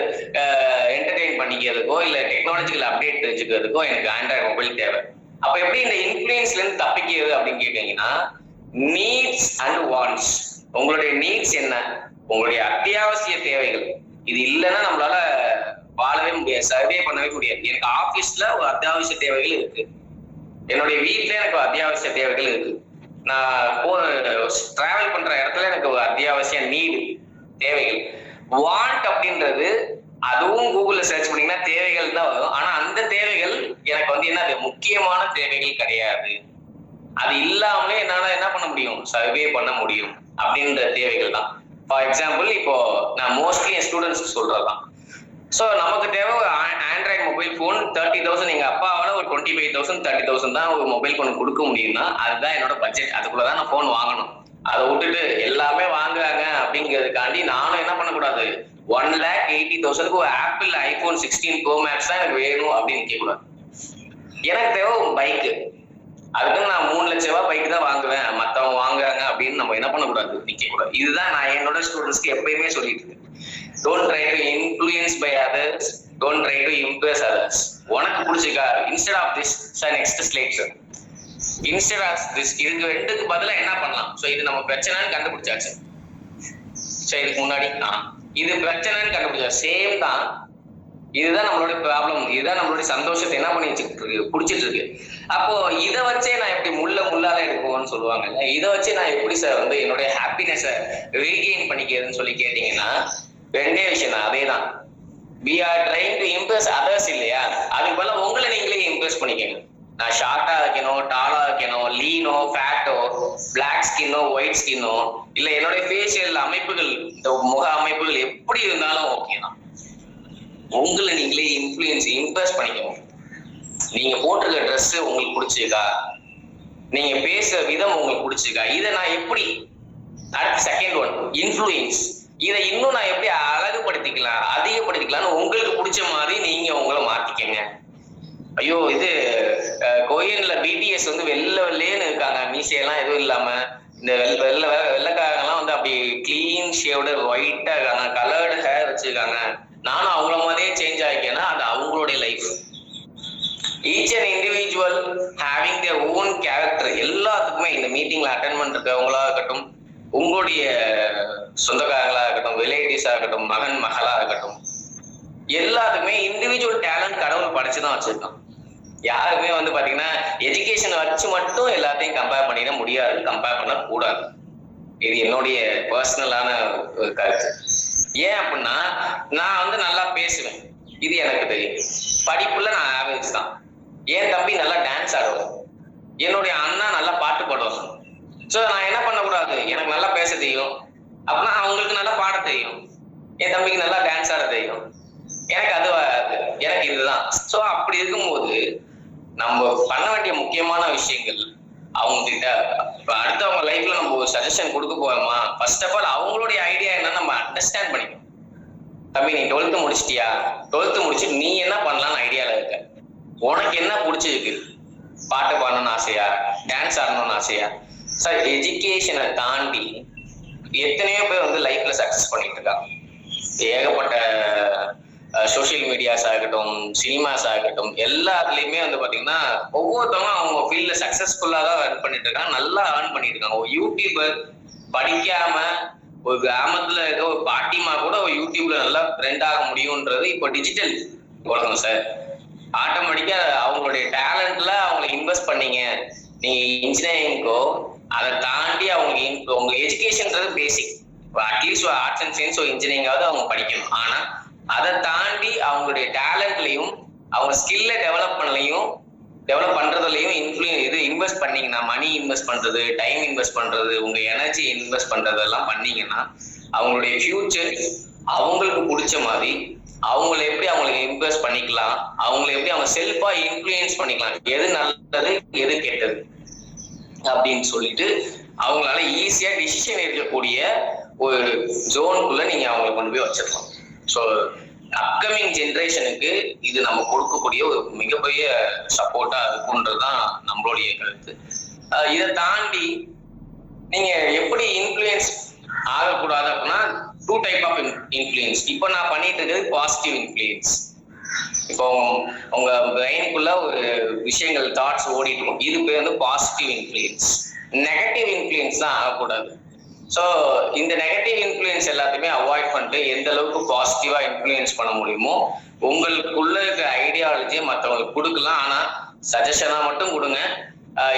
என்டர்டெயின் பண்ணிக்கிறதுக்கோ இல்லை டெக்னாலஜிக்கல் அப்டேட் தெரிஞ்சுக்கிறதுக்கோ எனக்கு ஆண்ட்ராய்டு மொபைல் தேவை. அப்போ எப்படி இந்த இன்ஃப்ளூயன்ஸ்ல இருந்து தப்பிக்கிறது அப்படின்னு கேட்டீங்கன்னா, நீட்ஸ் அண்ட் வாண்ட்ஸ். உங்களுடைய நீட்ஸ் என்ன, உங்களுடைய அத்தியாவசிய தேவைகள், இது இல்லைன்னா நம்மளால வாழவே முடியாது, சர்வே பண்ணவே முடியாது. எனக்கு ஆபீஸ்ல ஒரு அத்தியாவசிய தேவைகள் இருக்கு, என்னுடைய வீட்டுல எனக்கு ஒரு அத்தியாவசிய தேவைகள் இருக்கு, நான் டிராவல் பண்ற இடத்துல எனக்கு ஒரு அத்தியாவசிய நீடு, தேவைகள். வாண்ட் அப்படின்றது அதுவும் கூகுள்ல சர்ச் பண்ணீங்கன்னா தேவைகள் தான் வரும். ஆனா அந்த தேவைகள் எனக்கு வந்து என்ன, அது முக்கியமான தேவைகள் கிடையாது. அது இல்லாமலே என்னால என்ன பண்ண முடியும், சர்வே பண்ண முடியும் அப்படின்ற தேவைகள் தான். ஃபார் எக்ஸாம்பிள் இப்போ நான் மோஸ்ட்லி என் ஸ்டூடெண்ட்ஸ்க்கு சொல்றதுதான். ஸோ நமக்கு தேவை ஒரு ஆண்ட்ராய்டு மொபைல் ஃபோன் 30,000. எங்க அப்பாவால ஒரு 25,000 30,000 தான் ஒரு மொபைல் ஃபோன் கொடுக்க முடியும்னா அதுதான் என்னோட பட்ஜெட், அதுக்குள்ளதான் நான் ஃபோன் வாங்கணும். அதை விட்டுட்டு எல்லாமே வாங்குறாங்க அப்படிங்கிறதுக்காண்டி நானும் என்ன பண்ணக்கூடாது, 1,80,000 ஒரு ஆப்பிள் ஐபோன் 16 Pro Max தான் எனக்கு வேணும் அப்படின்னு நிற்கக்கூடாது. எனக்கு தேவை பைக்கு, அதுக்கு நான் 3 லட்ச ரூபாய் பைக்கு தான் வாங்குவேன், மற்றவங்க வாங்குறாங்க அப்படின்னு நம்ம என்ன பண்ணக்கூடாது, நிற்கக்கூடாது. இதுதான் நான் என்னோட ஸ்டூடெண்ட்ஸ்க்கு எப்பயுமே சொல்லிட்டு இருக்கேன். Don't try to influence by others. Don't try to impress others. உனக்கு பிடிச்சிக்கா, instead of this, sir next slide sir. Instead of this, இதுக்கு ரெண்டுக்கு பதிலா என்ன பண்ணலாம்? ஸோ இது நம்ம பிரச்சனைன்னு கண்டுபிடிச்சாச்சு. ஸோ இதுக்கு முன்னாடி இது பிரச்சனைன்னு கண்டுபிடிச்சா சேம் தான். இதுதான் நம்மளுடைய ப்ராப்ளம், இதுதான் நம்மளுடைய சந்தோஷத்தை என்ன பண்ணி வச்சுட்டு இருக்கு, பிடிச்சிட்டு இருக்கு. அப்போ இதை வச்சே நான் எப்படி முள்ளால எடுக்குவோம்னு சொல்லுவாங்கல்ல, இதை வச்சு நான் எப்படி சார் வந்து என்னுடைய ஹாப்பினஸை ரீகெயின் பண்ணிக்கிறதுன்னு சொல்லி கேட்டீங்கன்னா ரெண்டே விஷயம் தான். அதே தான், we are trying to impress others இல்லையா? அதுக்கு பதிலா உங்களை நீங்களே இம்ப்ரெஸ் பண்ணிக்கங்க. நான் ஷார்ட்டா வைக்கணும், டாலா வைக்கணும், லீனோ, ஃபேட்டோ, பிளாக் ஸ்கின்னோ, ஒயிட் ஸ்கின்னோ, இல்ல என்னுடைய ஃபேஷியல் அமைப்புகள், இந்த முக அமைப்புகள் எப்படி இருந்தாலும் ஓகே தான். உங்களை நீங்களே இம்ப்ரெஸ் பண்ணிக்கணும். நீங்க போட்டிருக்க ட்ரெஸ் உங்களுக்கு பிடிச்சிருக்கா, நீங்க பேசுற விதம் உங்களுக்கு பிடிச்சிருக்கா, இதை நான் எப்படி செகண்ட் ஒன் இன்ஃப்ளூயன்ஸ், இதை இன்னும் நான் எப்படி அழகுபடுத்திக்கலாம், அதிகப்படுத்திக்கலாம்னு உங்களுக்கு பிடிச்ச மாதிரி நீங்க உங்களை மாத்திக்கங்க. ஐயோ இது கோயில்ல பிடிஎஸ் வந்து வெள்ளைன்னு இருக்காங்க, மீசையெல்லாம் எதுவும் இல்லாம, இந்த வெள்ளைக்காரங்கெல்லாம் வந்து அப்படி கிளீன் ஷேவ்டு ஒயிட்டா இருக்காங்க, கலர்டு ஹேர் வச்சிருக்காங்க, நானும் அவங்கள மாதிரியே சேஞ்ச் ஆகிக்கேன்னா அது அவங்களுடைய life. Each and individual having their own character. எல்லாத்துக்குமே இந்த மீட்டிங்ல அட்டென்ட் பண்றவங்களா இருக்கட்டும், உங்களுடைய சொந்தக்காரங்களா இருக்கட்டும், ரிலேட்டிவ்ஸா இருக்கட்டும், மகன் மகளா இருக்கட்டும், எல்லாத்துக்குமே இண்டிவிஜுவல் டேலண்ட் கடவுள் படைச்சுதான் வச்சிருக்கான். யாருமே வந்து பாத்தீங்கன்னா எஜுகேஷன் வச்சு மட்டும் எல்லாத்தையும் கம்பேர் பண்ணிட முடியாது, கம்பேர் பண்ண கூடாது. இது என்னுடைய பர்சனலான கருத்து. ஏன் அப்படின்னா நான் வந்து நல்லா பேசுவேன், இது எனக்கு தெரியும். படிப்புல நான் ஆவரேஜ் தான். என் தம்பி நல்லா டான்ஸ் ஆடுவேன், என்னுடைய அண்ணா நல்லா பாட்டு பாடுவாங்க. சோ நான் என்ன பண்ணக்கூடாது, எனக்கு நல்லா பேச தெரியும் அப்படின்னா அவங்களுக்கு நல்லா பாட தெரியும், என் தம்பிக்கு நல்லா டான்ஸ் ஆட தெரியும், எனக்கு அது எனக்கு இதுதான். சோ அப்படி இருக்கும்போது நம்ம பண்ண வேண்டிய முக்கியமான விஷயங்கள் அவங்க கிட்ட, இப்ப அடுத்தவங்க லைஃப்ல நம்ம ஒரு சஜஷன் கொடுக்க போறோமா, ஃபர்ஸ்ட் ஆஃப் ஆல் அவங்களுடைய ஐடியா என்னன்னு நம்ம அண்டர்ஸ்டாண்ட் பண்ணிக்கணும். தம்பி நீ 12th முடிச்சிட்டியா, 12th முடிச்சு நீ என்ன பண்ணலாம்னு ஐடியால இருக்க, உனக்கு என்ன பிடிச்சிருக்கு, பாட்டு பாடணும்னு ஆசையா, டான்ஸ் ஆடணும்னு ஆசையா? சார் எஜுகேஷனை தாண்டி எத்தனையோ பேர் வந்து லைஃப்ல சக்சஸ் பண்ணிட்டு இருக்காங்க. ஏகப்பட்ட சோசியல் மீடியாஸ் ஆகட்டும், சினிமாஸ் ஆகட்டும், எல்லாத்துலயுமே வந்து பாத்தீங்கன்னா ஒவ்வொருத்தவங்க அவங்க ஃபீல்ட்ல சக்சஸ்ஃபுல்லா தான் ரன் பண்ணிட்டு இருக்காங்க, நல்லா ஏர்ன் பண்ணிட்டு இருக்காங்க. ஒரு யூடியூபர் படிக்காம ஒரு கிராமத்துல ஏதோ ஒரு பாட்டிமா கூட ஒரு யூடியூப்ல நல்லா ட்ரெண்ட் ஆக முடியும்ன்றது இப்போ டிஜிட்டல் உலகம் சார். ஆட்டோமேட்டிக்கா அவங்களுடைய டேலண்ட்ல அவங்களை இன்வெஸ்ட் பண்ணீங்க. நீங்க இன்ஜினியரிங்கோ அதை தாண்டி அவங்களுக்கு உங்க எஜுகேஷன்ன்றது பேசிக், அட்லீஸ்ட் ஆர்ட்ஸ் அண்ட் சயின்ஸ் ஒரு இன்ஜினியரிங்காவது அவங்க படிக்கணும். ஆனா அதை தாண்டி அவங்களுடைய டேலண்ட்லையும் அவங்க ஸ்கில்ல டெவலப் பண்றதுலையும் இது இன்வெஸ்ட் பண்ணீங்கன்னா, மணி இன்வெஸ்ட் பண்றது, டைம் இன்வெஸ்ட் பண்றது, உங்க எனர்ஜி இன்வெஸ்ட் பண்றதெல்லாம் பண்ணீங்கன்னா அவங்களுடைய ஃபியூச்சர் அவங்களுக்கு பிடிச்ச மாதிரி அவங்கள எப்படி அவங்களுக்கு இன்வெஸ்ட் பண்ணிக்கலாம், அவங்கள எப்படி அவங்க செல்ஃபா இன்ஃப்ளூயன்ஸ் பண்ணிக்கலாம், எது நல்லது எது கெட்டது அப்படின்னு சொல்லிட்டு அவங்களால ஈஸியா டிசிஷன் எடுக்கக்கூடிய ஒரு ஜோனுக்குள்ள நீங்க அவங்களை கொண்டு போய் வச்சிடலாம். ஸோ அப்கமிங் ஜென்ரேஷனுக்கு இது நம்ம கொடுக்கக்கூடிய ஒரு மிகப்பெரிய சப்போர்ட்டா இருக்கும்ன்றதுதான் நம்மளுடைய கருத்து. இதை தாண்டி நீங்க எப்படி இன்ஃப்ளூயன்ஸ் ஆகக்கூடாது அப்படின்னா 2 டைப் ஆஃப் இன்ஃப்ளூயன்ஸ். இப்போ நான் பண்ணிட்டு இருக்கிறது பாசிட்டிவ் இன்ஃப்ளூயன்ஸ். இப்போ உங்க பிரெயினுக்குள்ள ஒரு விஷயங்கள் தாட்ஸ் ஓடிட்டு, இது பேர் வந்து பாசிட்டிவ் இன்ஃப்ளூயன்ஸ். நெகட்டிவ் இன்ஃப்ளூயன்ஸ் தான் ஆகக்கூடாது. ஸோ இந்த நெகட்டிவ் இன்ஃப்ளூயன்ஸ் எல்லாத்தையுமே அவாய்ட் பண்ணிட்டு எந்த அளவுக்கு பாசிட்டிவா இன்ஃப்ளூயன்ஸ் பண்ண முடியுமோ உங்களுக்குள்ள இருக்க ஐடியாலஜியை மற்றவங்களுக்கு கொடுக்கலாம். ஆனா சஜஷனா மட்டும் கொடுங்க.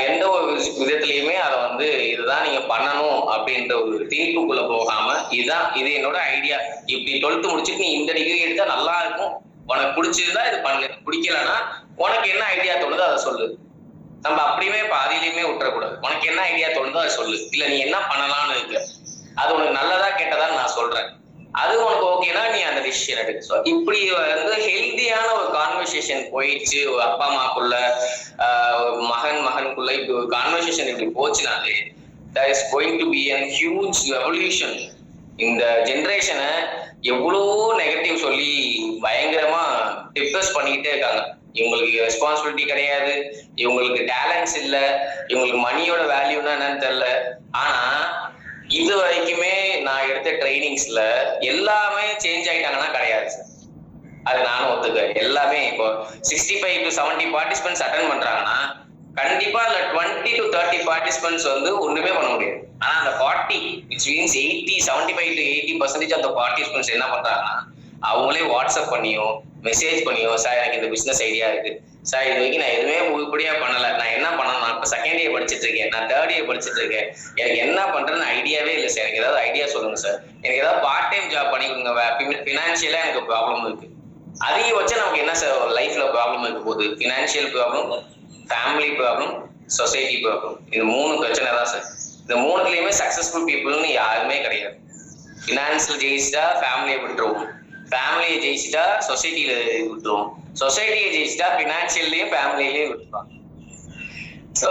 எந்த ஒரு விதத்திலயுமே அதை வந்து இதுதான் நீங்க பண்ணணும் அப்படின்ற ஒரு தீர்ப்புக்குள்ள போகாம, இது என்னோட ஐடியா, இப்படி 12th முடிச்சுட்டு நீ இந்த டிகிரி எடுத்தா நல்லா இருக்கும், உனக்கு பிடிச்சிருந்தா இது பண்ணு, பிடிக்கலன்னா உனக்கு என்ன ஐடியா தோணுதோ அதை சொல்லு. நம்ம அப்படியுமே பாதியிலையுமே விட்டுறக்கூடாது. உனக்கு என்ன ஐடியா தோணுதோ அதை சொல்லு. இல்ல நீ என்ன பண்ணலாம்னு இருக்கு, அது உனக்கு நல்லதா கேட்டதான்னு நான் சொல்றேன், அது உனக்கு ஓகேனா நீ அந்த டிசிஷன் எடு. ஸோ இப்படி வந்து ஹெல்தியான ஒரு கான்வர்சேஷன் போயிடுச்சு ஒரு அப்பா அம்மாக்குள்ள, மகனுக்குள்ள இப்படி ஒரு கான்வர்சேஷன் இப்படி போச்சுனாலே there is going to be a huge revolution. இந்த ஜென்ரேஷனை எவ்வளோ நெகட்டிவ் சொல்லி பயங்கரமா டிப்ரெஸ் பண்ணிக்கிட்டே இருக்காங்க. இவங்களுக்கு ரெஸ்பான்சிபிலிட்டி கிடையாது, இவங்களுக்கு டேலண்ட்ஸ் இல்லை, இவங்களுக்கு மணியோட வேல்யூனா என்னன்னு தெரியல. ஆனா இது வரைக்குமே நான் எடுத்த ட்ரைனிங்ஸ்ல எல்லாமே சேஞ்ச் ஆயிட்டாங்கன்னா கிடையாது சார். அது நானும் ஒத்துக்கிறேன். எல்லாமே இப்போ 65 to 70 பார்ட்டிசிபென்ட்ஸ் அட்டென்ட் பண்றாங்கன்னா கண்டிப்பா அதுல 20 to 30 பார்ட்டிசிபென்ட்ஸ் வந்து ஒண்ணுமே பண்ண முடியாது. ஆனா அந்த 40 which means 75 to 80% of the participants என்ன பண்றாங்கன்னா அவங்களே வாட்ஸ்அப் பண்ணியோ மெசேஜ் பண்ணியோ, சார் எனக்கு இந்த பிசினஸ் ஐடியா இருக்கு சார், இது வரைக்கும் நான் எதுவுமே உருப்படியா பண்ணல, நான் என்ன பண்ணணும், நான் இப்போ செகண்ட் இயர் படிச்சுட்டு இருக்கேன், நான் தேர்ட் இயர் படிச்சுட்டு இருக்கேன், எனக்கு என்ன பண்றதுன்னு ஐடியாவே இல்லை சார், எனக்கு ஏதாவது ஐடியா சொல்லுங்க சார், எனக்கு ஏதாவது பார்ட் டைம் ஜாப் பண்ணி கொடுங்க, ஃபினான்ஷியலா எனக்கு ப்ராப்ளம் இருக்கு, அதிகபட்சம் நமக்கு என்ன சார் லைஃப்ல ப்ராப்ளம் இருக்க போகுது? Financial problem, family problem, society problem. இது 3 பிரச்சனை தான் சார். இந்த 3த்துலயுமே சக்சஸ்ஃபுல் பீப்புள்னு யாருமே கிடையாது. ஃபினான்ஸ்ல ஜெயிச்சிட்டா ஃபேமிலியை விட்டுருவோம், ஃபேமிலியை ஜெயிச்சிட்டா சொசைட்டியில விட்டுருவோம், சொசைட்டியை ஜெயிச்சிட்டா ஃபினான்ஷியல்லையும் ஃபேமிலியிலையும் விட்டுருவாங்க. ஸோ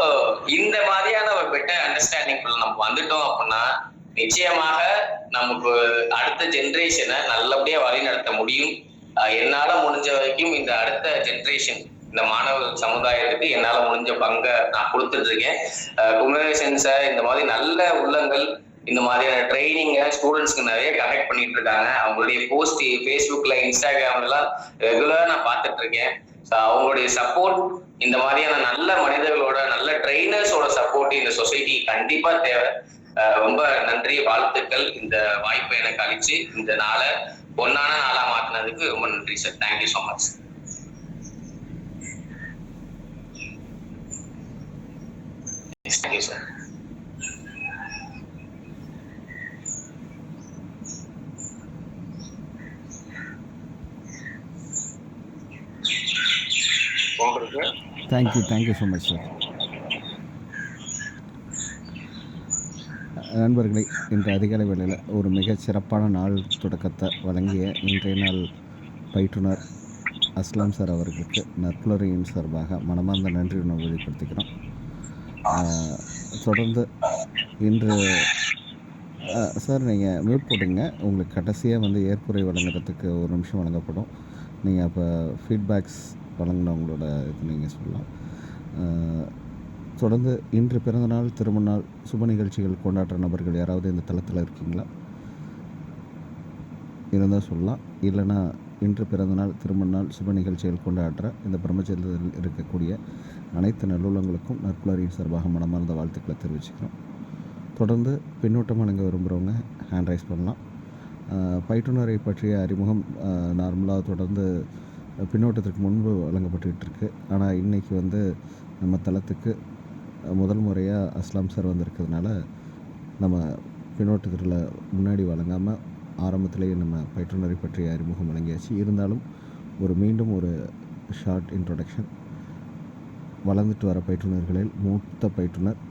இந்த மாதிரியான ஒரு பெட்டர் அண்டர்ஸ்டாண்டிங் நம்ம வந்துட்டோம் அப்படின்னா நிச்சயமாக நமக்கு அடுத்த ஜென்ரேஷனை நல்லபடியா வழி நடத்த முடியும். என்னால முடிஞ்ச வரைக்கும் இந்த அடுத்த ஜென்ரேஷன், இந்த மாணவ சமுதாயத்துக்கு என்னால முடிஞ்ச பங்கை நான் கொடுத்துட்டு இருக்கேன். குமரேசன் சார் இந்த மாதிரி நல்ல உள்ளங்கள் இந்த மாதிரியான ட்ரைனிங்க ஸ்டூடெண்ட்ஸ்க்கு நிறைய கனெக்ட் பண்ணிட்டு இருக்காங்க. அவங்களுடைய போஸ்ட் ஃபேஸ்புக்ல, இன்ஸ்டாகிராம்ல எல்லாம் ரெகுலரா நான் பார்த்துட்டு இருக்கேன். அவங்களுடைய சப்போர்ட், இந்த மாதிரியான நல்ல மனிதர்களோட, நல்ல ட்ரைனர்ஸோட சப்போர்ட் இந்த சொசைட்டி கண்டிப்பா தேவை. ரொம்ப நன்றி, வாழ்த்துக்கள். இந்த வாய்ப்பை எனக்கு அளிச்சு இந்த நாளை பொன்னான நாளா மாத்தினதுக்கு ரொம்ப நன்றி sir. Thank you so much. Thank you sir.
Thank you so much sir. நண்பர்களே, இன்று அதிகாலை வேளையில் ஒரு மிகச் சிறப்பான நாள் தொடக்கத்தை வழங்கிய இன்றைய நாள் பயிற்றுனர் அஸ்லாம் சார் அவர்களுக்கு நற்புலரியின் சார்பாக மனமார்ந்த நன்றி உணர்வு வெளிப்படுத்திக்கிறோம். தொடர்ந்து இன்று சார் நீங்கள் மியூட் போட்டுங்க. உங்களுக்கு கடைசியாக வந்து ஏற்புரை வழங்குறதுக்கு ஒரு நிமிஷம் வழங்கப்படும். நீங்கள் அப்போ ஃபீட்பேக்ஸ் வழங்கினவங்களோட இது நீங்கள் சொல்லலாம். தொடர்ந்து இன்று பிறந்தநாள், திருமணநாள், சுப நிகழ்ச்சிகள் கொண்டாடுற நபர்கள் யாராவது இந்த தளத்தில் இருக்கீங்களா? இருந்தால் சொல்லலாம். இல்லைனா இன்று பிறந்தநாள், திருமணநாள், சுப நிகழ்ச்சிகள் கொண்டாடுற இந்த பிரம்மச்சரியத்தில் இருக்கக்கூடிய அனைத்து நல்லுள்ளங்களுக்கும் நற்புலரியின் சார்பாக மனமார்ந்த வாழ்த்துக்களை தெரிவிச்சுக்கிறோம். தொடர்ந்து பின்னூட்டம் வழங்க விரும்புகிறவங்க ஹேண்ட் ரைஸ் பண்ணலாம். பயிற்றுனரை பற்றிய அறிமுகம் நார்மலாக தொடர்ந்து பின்னோட்டத்திற்கு முன்பு வழங்கப்பட்டுக்கிட்டு இருக்கு. ஆனால் இன்றைக்கி வந்து நம்ம தளத்துக்கு முதல் முறையாக அஸ்லாம் சார் வந்திருக்கிறதுனால நம்ம பின்னோட்டத்தில் முன்னாடி வழங்காமல் ஆரம்பத்திலேயே நம்ம பயிற்றுனரை பற்றிய அறிமுகம் வழங்கியாச்சு. இருந்தாலும் மீண்டும் ஒரு ஷார்ட் இன்ட்ரொடக்ஷன். வளர்ந்துட்டு வர பயிற்றுனர்களில் மூத்த பயிற்றுனர்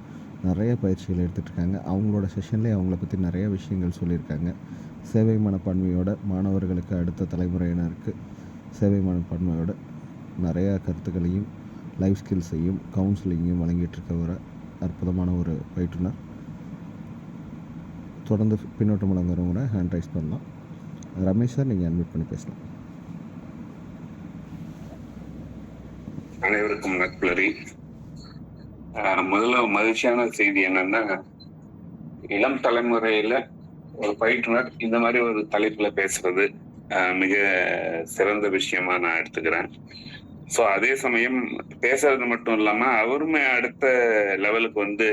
நிறைய பயிற்சிகள் எடுத்துகிட்ருக்காங்க. அவங்களோட செஷன்லேயே அவங்கள பற்றி நிறைய விஷயங்கள் சொல்லியிருக்காங்க. சேவை மனப்பான்மையோட மாணவர்களுக்கு, அடுத்த தலைமுறையினருக்கு சேவை மனப்பான்மையோட நிறையா கருத்துக்களையும், லைஃப் ஸ்கில்ஸையும், கவுன்சிலிங்கையும் வழங்கிட்டு இருக்க ஒரு அற்புதமான ஒரு பயிற்றுனர். தொடர்ந்து பின்னோட்டம் வழங்குறவங்க ஹேண்ட் ரைஸ் பண்ணலாம். ரமேஷ் சார், நீங்கள் அட்மிட் பண்ணி பேசலாம்.
அனைவருக்கும் நட்புலரி. முதல்ல மகிழ்ச்சியான செய்தி என்னன்னா, இளம் தலைமுறையில ஒரு பயிற்றுனர் இந்த மாதிரி ஒரு தலைப்புல பேசுறது மிக சிறந்த விஷயமா நான் எடுத்துக்கிறேன். ஸோ அதே சமயம் பேசுறது மட்டும் இல்லாம அவருமே அடுத்த லெவலுக்கு வந்து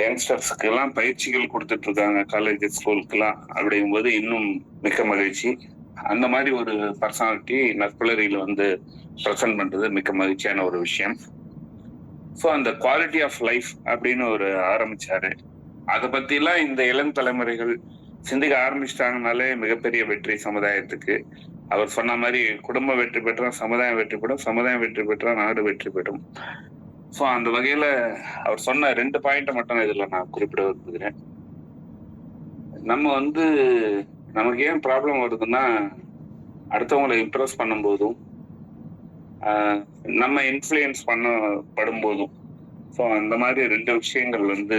யங்ஸ்டர்ஸ்க்கு எல்லாம் பயிற்சிகள் கொடுத்துட்டு இருக்காங்க, காலேஜ் ஸ்கூலுக்குலாம். அப்படிங்கும்போது இன்னும் மிக மகிழ்ச்சி. அந்த மாதிரி ஒரு பர்சனாலிட்டி நற்புலரியில வந்து ப்ரெசென்ட் பண்றது மிக மகிழ்ச்சியான ஒரு விஷயம். ஸோ அந்த குவாலிட்டி ஆஃப் லைஃப் அப்படின்னு ஒரு ஆரம்பிச்சாரு. அதை பத்தி எல்லாம் இந்த இளம் தலைமுறைகள் சிந்திக்க ஆரம்பிச்சிட்டாங்கனாலே மிகப்பெரிய வெற்றி சமுதாயத்துக்கு. அவர் சொன்ன மாதிரி குடும்பம் வெற்றி பெற்றா சமுதாயம் வெற்றி பெறும், சமுதாயம் வெற்றி பெற்றா நாடு வெற்றி பெறும். ஸோ அந்த வகையில அவர் சொன்ன 2 பாயிண்ட்டை மட்டும் இதுல நான் குறிப்பிட விரும்புகிறேன். நம்ம வந்து நமக்கு ஏன் ப்ராப்ளம் வருதுன்னா, அடுத்தவங்களை இம்ப்ரெஸ் பண்ணும் போதும் நம்ம இன்ஃப்ளூயன்ஸ் பண்ணப்படும் போதும், ஸோ அந்த மாதிரி 2 விஷயங்கள் வந்து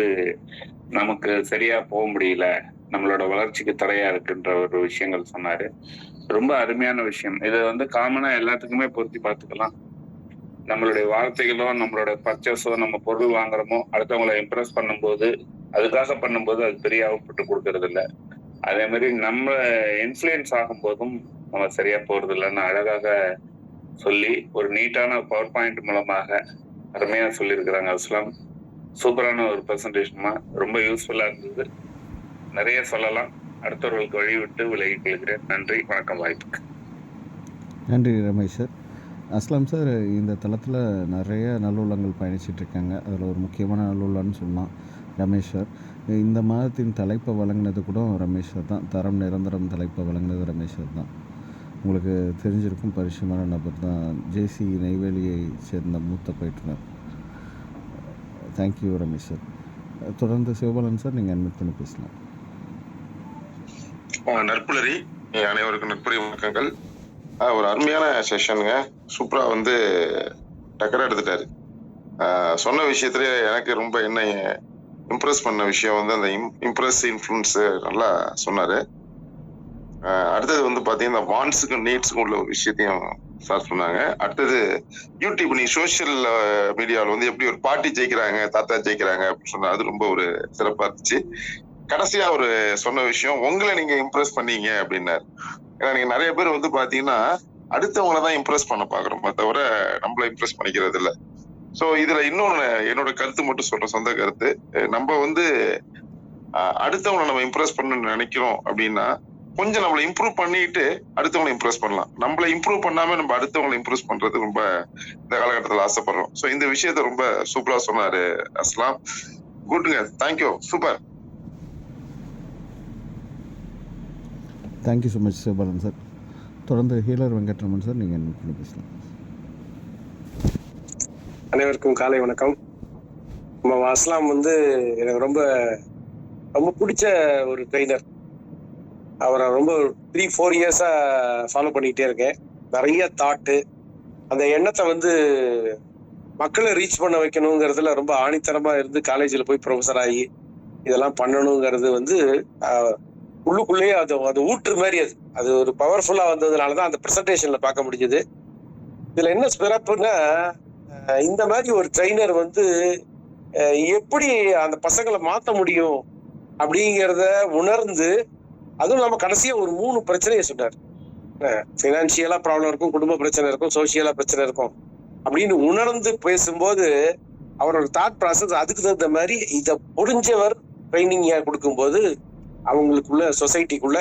நமக்கு சரியா போக முடியல, நம்மளோட வளர்ச்சிக்கு தடையா இருக்குன்ற ஒரு விஷயங்கள் சொன்னாரு. ரொம்ப அருமையான விஷயம். இதை வந்து காமனா எல்லாத்துக்குமே பொருத்தி பார்த்துக்கலாம். நம்மளுடைய வார்த்தைகளோ, நம்மளோட பர்ச்சேஸோ, நம்ம பொருள் வாங்குறோமோ, அடுத்தவங்களை இம்ப்ரெஸ் பண்ணும்போது, அதுக்காக பண்ணும்போது அது பெரிய அவுட்புட் கொடுக்கறது இல்லை. அதே மாதிரி நம்ம இன்ஃப்ளூயன்ஸ் ஆகும் போதும் நம்ம சரியா போறது இல்லைன்னு அழகாக சொல்லி ஒரு நீட்டான பவர் பாயிண்ட் மூலமாக அருமையா சொல்லியிருக்கிறாங்க அஸ்லாம். சூப்பரான ஒரு ப்ரெசன்டேஷன்மா, ரொம்ப யூஸ்ஃபுல்லா இருந்தது. நிறைய சொல்லலாம், அடுத்தவர்களுக்கு வழிவிட்டு விலகிக் கொள்கிறேன். நன்றி, வணக்கம், வாய்ப்புக்கு
நன்றி ரமேஷ் சார். அஸ்லாம் சார், இந்த தளத்தில் நிறைய நல்லுள்ளங்கள் பயணிச்சுட்டு இருக்காங்க. அதில் ஒரு முக்கியமான நல்லுள்ளன்னு சொல்லலாம் ரமேஷ் சார். இந்த மாதத்தின் தலைப்பை வழங்கினது கூட ரமேஷ் சார் தான். தரம் நிரந்தரம் தலைப்பை வழங்கினது ரமேஷ் சார் தான். உங்களுக்கு தெரிஞ்சிருக்கும் பரிச்சயமான நபர் தான். ஜேசி நெய்வேலியை சேர்ந்த மூத்த பயிற்றுனர். Thank you Ramesh sir. தொடர்ந்து சிவபாலன் சார், நீங்கள் அட்மிட் பண்ணி பேசலாம்.
நற்புலரி அனைவருக்கும் நட்புரி வணக்கங்கள். ஒரு அருமையான செஷனுங்க. சூப்பரா வந்து டக்கரா எடுத்துட்டாரு. சொன்ன விஷயத்துல எனக்கு ரொம்ப என்ன இம்ப்ரெஸ் பண்ண விஷயம் வந்து அந்த இம்ப்ரெஸ் இன்ஃப்ளூன்ஸ் நல்லா சொன்னாரு. அடுத்தது வந்து பாத்தீங்கன்னா வான்ஸுக்கும் நீட்ஸுக்கும் உள்ள ஒரு விஷயத்தையும் சார் சொன்னாங்க. அடுத்தது யூடியூப் நீ சோசியல் மீடியாவில் வந்து எப்படி ஒரு பாட்டி ஜெயிக்கிறாங்க, தாத்தா ஜெயிக்கிறாங்க அப்படின்னு சொன்னா அது ரொம்ப ஒரு சிறப்பா இருந்துச்சு. கடைசியா ஒரு சொன்ன விஷயம், உங்களை நீங்க இம்ப்ரெஸ் பண்ணீங்க அப்படின்னாரு. ஏன்னா நீங்க நிறைய பேர் வந்து பாத்தீங்கன்னா அடுத்தவங்களதான் இம்ப்ரெஸ் பண்ண பாக்குறோம், தவிர நம்மள இம்ப்ரெஸ் பண்ணிக்கிறது இல்ல. சோ இதுல இன்னொன்னு என்னோட கருத்து மட்டும் சொல்றேன், சொந்த கருத்து. நம்ம வந்து அடுத்தவங்களை நம்ம இம்ப்ரெஸ் பண்ணணும்னு நினைக்கிறோம் அப்படின்னா கொஞ்சம் நம்மளை இம்ப்ரூவ் பண்ணிட்டு அடுத்தவங்களை இம்ப்ரெஸ் பண்ணலாம். நம்மளை இம்ப்ரூவ் பண்ணாம நம்ம அடுத்தவங்களை இம்ப்ரெஸ் பண்றது ரொம்ப இந்த காலகட்டத்தில் ஆசைப்படுறோம். சோ இந்த விஷயத்த ரொம்ப சூப்பரா சொன்னாரு அஸ்லாம். குட்ங்க, thank you, super.
Thank you so much Sivabalan sir. தொடர்ந்து ஹீலர் வெங்கட்ரமன் சார், நீங்கள் என்ன பேசலாம்.
அனைவருக்கும் காலை வணக்கம். நம்ம அஸ்லாம் வந்து எனக்கு ரொம்ப ரொம்ப பிடிச்ச ஒரு ட்ரெயினர். அவரை ரொம்ப 3-4 இயர்ஸா ஃபாலோ பண்ணிக்கிட்டே இருக்கேன். நிறைய தாட்டு, அந்த எண்ணத்தை வந்து மக்களை ரீச் பண்ண வைக்கணுங்கிறதுல ரொம்ப ஆணித்தரமா இருந்து காலேஜில் போய் ப்ரொஃபஸர் ஆகி இதெல்லாம் பண்ணணுங்கிறது வந்து உள்ளுக்குள்ளேயே அது ஊற்று மாதிரி அது ஒரு பவர்ஃபுல்லா வந்ததுனாலதான் அந்த ப்ரெசன்டேஷன்ல பார்க்க முடிஞ்சது. இதுல என்ன சிறப்புன்னா, இந்த மாதிரி ஒரு ட்ரெயினர் வந்து எப்படி அந்த பசங்களை மாத்த முடியும் அப்படிங்கிறத உணர்ந்து, அதுவும் நம்ம கடைசியா ஒரு 3 பிரச்சனையை சொன்னார். பினான்சியலா ப்ராப்ளம் இருக்கும், குடும்ப பிரச்சனை இருக்கும், சோசியலா பிரச்சனை இருக்கும் அப்படின்னு உணர்ந்து பேசும்போது அவரோட தாட் ப்ராசஸ் அதுக்கு தகுந்த மாதிரி இதை புரிஞ்சவர் ட்ரைனிங் கொடுக்கும்போது அவங்களுக்குள்ள சொசைட்டிக்குள்ள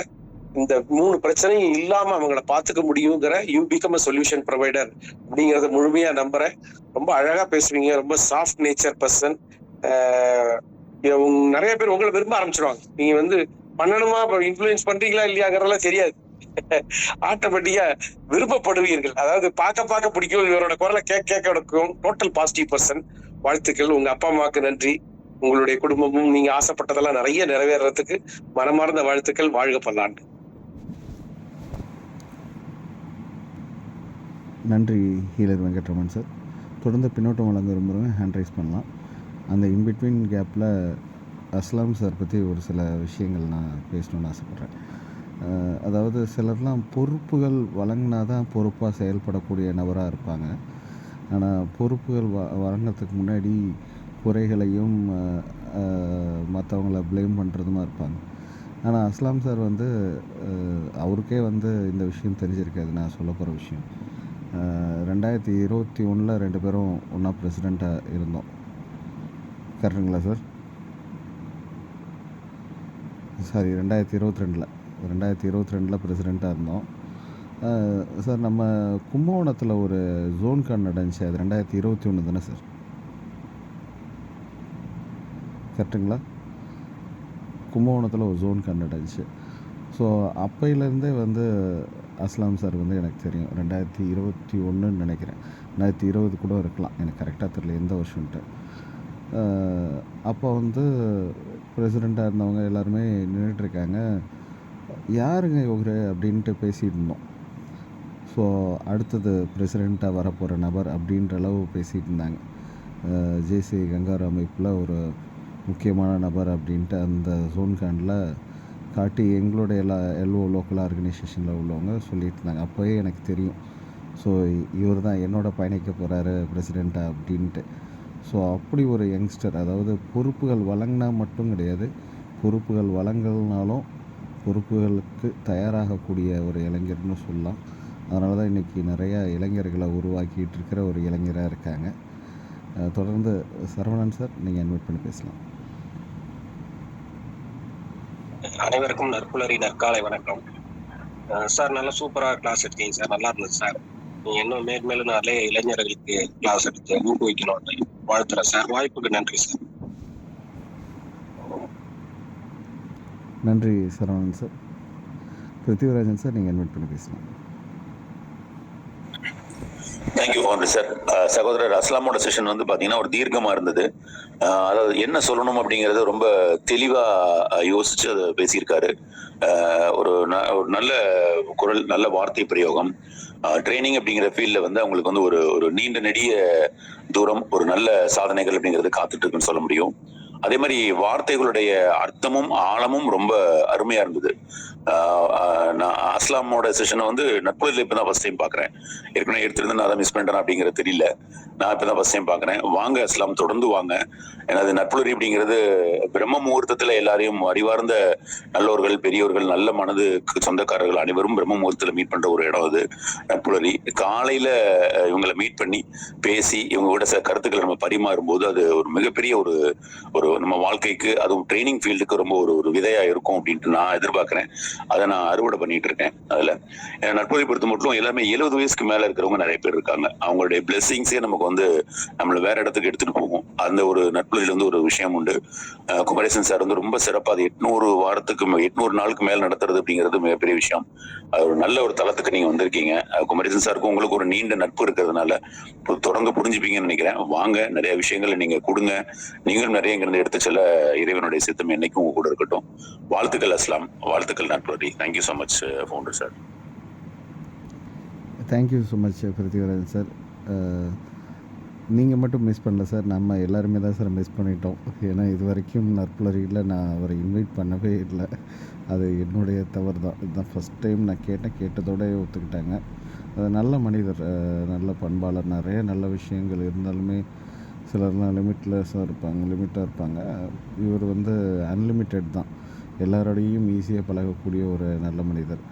இந்த 3 பிரச்சனையும் இல்லாம அவங்கள பாத்துக்க முடியுங்கிற you become a solution provider அப்படிங்கறத முழுமையா நம்புறேன். ரொம்ப அழகா பேசுவீங்க, ரொம்ப சாஃப்ட் நேச்சர் பர்சன். நிறைய பேர் உங்களை விரும்ப ஆரம்பிச்சிருவாங்க. நீங்க வந்து பண்ணணுமா, இன்ஃப்ளூயன்ஸ் பண்றீங்களா இல்லையாங்கிறதெல்லாம் தெரியாது, ஆட்டோமேட்டிக்கா விருப்பப்படுவீர்கள். அதாவது பார்க்க பிடிக்கும், இவரோட குரலை கேட்க இருக்கும். Total positive person. வாழ்த்துக்கள். உங்க அப்பா அம்மாவுக்கு நன்றி. உங்களுடைய குடும்பமும் நீங்க ஆசைப்பட்டதெல்லாம் நிறைய நிறைவேறதுக்கு மனமார்ந்த வாழ்த்துக்கள். வாழ்க பல்லாண்டு.
நன்றி ஹீலர் வெங்கட்ரமன் சார். தொடர்ந்து பின்னோட்டம் வழங்க விரும்புகிறவங்க ஹேண்ட் ரைஸ் பண்ணலாம். அந்த இன்பிட்வீன் கேப்பில் அஸ்லாம் சார் பற்றி ஒரு சில விஷயங்கள் நான் பேசணுன்னு ஆசைப்பட்றேன். அதாவது சிலர்லாம் பொறுப்புகள் வழங்கினா தான் பொறுப்பாக செயல்படக்கூடிய நபராக இருப்பாங்க. ஆனால் பொறுப்புகள் வழங்கிறதுக்கு முன்னாடி குறைகளையும் மற்றவங்கள ப்ளேம் பண்ணுறதுமா இருப்பாங்க. ஆனால் அஸ்லாம் சார் வந்து அவருக்கே வந்து இந்த விஷயம் தெரிஞ்சிருக்காது. நான் சொல்ல போகிற விஷயம், 2021 2 பேரும் ஒன்றா பிரசிடெண்ட்டாக இருந்தோம். கரெக்டுங்களா சார்? சாரி, 2022 பிரசிடெண்ட்டாக இருந்தோம் சார். நம்ம கும்பகோணத்தில் ஒரு ஜோன் கார்டு நடந்துச்சு, அது 2021 தானே சார்? கரெக்டுங்களா? கும்பகோணத்தில் ஒரு ஜோன் கார்டு நடந்துச்சு. ஸோ அப்பையிலேருந்தே வந்து அஸ்லாம் சார் வந்து எனக்கு தெரியும். 2021 நினைக்கிறேன், 2020 கூட இருக்கலாம், எனக்கு கரெக்டாக தெரியல எந்த வருஷன்ட்டு. அப்போ வந்து பிரசிடெண்ட்டாக இருந்தவங்க எல்லாருமே நின்றுட்டுருக்காங்க. யாருங்க இவரு அப்படின்ட்டு பேசிகிட்டு இருந்தோம். ஸோ அடுத்தது பிரசிடெண்ட்டாக வரப்போகிற நபர் அப்படின்ற அளவு பேசிகிட்டு இருந்தாங்க. ஜேசி கங்காரு அமைப்பில் ஒரு முக்கியமான நபர் அப்படின்ட்டு அந்த ஜோன் கார்டில் காட்டி எங்களுடைய எல்ஓ லோக்கல் ஆர்கனைசேஷனில் உள்ளவங்க சொல்லிட்டு இருந்தாங்க. அப்போயே எனக்கு தெரியும், ஸோ இவர் தான் என்னோட பயணிக்க போகிறாரு பிரசிடெண்ட்டாக அப்படின்ட்டு. ஸோ அப்படி ஒரு யங்ஸ்டர், அதாவது பொறுப்புகள் வழங்கினா மட்டும் கிடையாது, பொறுப்புகள் வழங்கல்னாலும் பொறுப்புகளுக்கு தயாராகக்கூடிய ஒரு இளைஞர்னு சொல்லலாம். அதனால தான் இன்றைக்கி நிறையா இளைஞர்களை உருவாக்கிட்டு இருக்கிற ஒரு இளைஞராக இருக்காங்க. தொடர்ந்து சரவணன் சார், நீங்கள் இன்வைட் பண்ணி பேசலாம்.
அனைவருக்கும் நற்புலரி நற்காலை வணக்கம் சார். நல்லா சூப்பராக கிளாஸ் எடுத்தீங்க சார், நல்லா இருந்தது சார். நீங்கள் இன்னும் மேலும் நிறைய இளைஞர்களுக்கு கிளாஸ் எடுத்து ஊக்குவிக்கணும்னு வாழ்த்துறேன் சார். வாய்ப்புக்கு நன்றி சார்.
நன்றி சரவணன் சார். பிருத்திவிராஜன் சார், நீங்கள் இன்வைட் பண்ணி பேசலாம்.
Thank you founder sir. சகோதரர் அஸ்லாமோட செஷன் வந்து பாத்தீங்கன்னா ஒரு தீர்க்கமா இருந்தது. அதாவது என்ன சொல்லணும் அப்படிங்கறது ரொம்ப தெளிவா யோசிச்சு அதை பேசியிருக்காரு. ஒரு நல்ல குரல், நல்ல வார்த்தை பிரயோகம். ட்ரைனிங் அப்படிங்கிற ஃபீல்ட்ல வந்து அவங்களுக்கு வந்து ஒரு நீண்ட நெடிய தூரம் ஒரு நல்ல சாதனைகள் அப்படிங்கிறது காத்துட்டு இருக்குன்னு சொல்ல முடியும். அதே மாதிரி வார்த்தைகளுடைய அர்த்தமும் ஆழமும் ரொம்ப அருமையா இருந்தது. நான் அஸ்லாமோட செஷனை வந்து நட்புல இப்பதான் ஃபர்ஸ்ட் டைம் பாக்குறேன். ஏற்கனவே எடுத்திருந்து நான் அதை மிஸ் பண்ணிட்டேன் அப்படிங்கிறது தெரியல. நான் இப்பதான் ஃபர்ஸ்ட் டைம் பாக்குறேன். வாங்க அஸ்லாம், தொடர்ந்து வாங்க. எனது நட்புலரி அப்படிங்கிறது பிரம்ம முகூர்த்தத்துல எல்லாரையும் அறிவார்ந்த நல்லோர்கள், பெரியோர்கள், நல்ல மனதுக்கு சொந்தக்காரர்கள் அனைவரும் பிரம்ம முகூர்த்தத்துல மீட் பண்ற ஒரு இடம் அது நட்புலரி. காலையில இவங்களை மீட் பண்ணி பேசி இவங்க கூட சில கருத்துக்களை நம்ம பரிமாறும் போது அது ஒரு மிகப்பெரிய ஒரு நம்ம வாழ்க்கைக்கு, அதுவும் ட்ரைனிங் ஃபீல்டுக்கு ரொம்ப ஒரு விதையா இருக்கும் அப்படின்ட்டு நான் எதிர்பார்க்கிறேன். அதை நான் அறுவடை பண்ணிட்டு இருக்கேன். அதுல நட்புறவை பொறுத்த மட்டும் எல்லாமே 70 வயசுக்கு மேல இருக்கிறவங்க நிறைய பேர் இருக்காங்க. அவங்களுடைய பிளெஸிங்ஸே நமக்கு வந்து நம்மள வேற இடத்துக்கு எடுத்துட்டு போகும். அந்த ஒரு நட்புறவில் வந்து ஒரு விஷயம் உண்டு. குமரேசன் சார் வந்து ரொம்ப சிறப்பா அது 800 நாளுக்கு மேல நடத்துறது அப்படிங்கிறது மிகப்பெரிய விஷயம். அது ஒரு நல்ல ஒரு தளத்துக்கு நீங்க வந்திருக்கீங்க. குமரேசன் சாருக்கும் உங்களுக்கு ஒரு நீண்ட நட்பு இருக்கிறதுனால தொடர்ந்து புரிஞ்சுப்பீங்கன்னு நினைக்கிறேன். வாங்க, நிறைய விஷயங்களை நீங்க கொடுங்க. நீங்களும் நிறைய இங்கிருந்து எடுத்து செல்ல இறைவனுடைய சித்தம் என்னைக்கும் உங்க கூட இருக்கட்டும். வாழ்த்துக்கள் அஸ்லாம், வாழ்த்துக்கள் நட்புறவி. Thank you so much founder sir.
Thank you so much Prithvirajan sir. நீங்கள் மட்டும் மிஸ் பண்ணல சார், நம்ம எல்லாருமே தான் சார் மிஸ் பண்ணிட்டோம். ஏன்னா இது வரைக்கும் நட்புலரியில் நான் அவரை இன்வைட் பண்ணவே இல்லை. அது என்னுடைய தவறு தான். இதுதான் ஃபஸ்ட் டைம் நான் கேட்டதோட ஒத்துக்கிட்டாங்க. அது நல்ல மனிதர், நல்ல பண்பாளர். நிறைய நல்ல விஷயங்கள் இருந்தாலுமே சிலர்லாம் லிமிட்டாக இருப்பாங்க. இவர் வந்து அன்லிமிட்டெட் தான். எல்லாரோடையும் ஈஸியாக பழகக்கூடிய ஒரு நல்ல மனிதர்.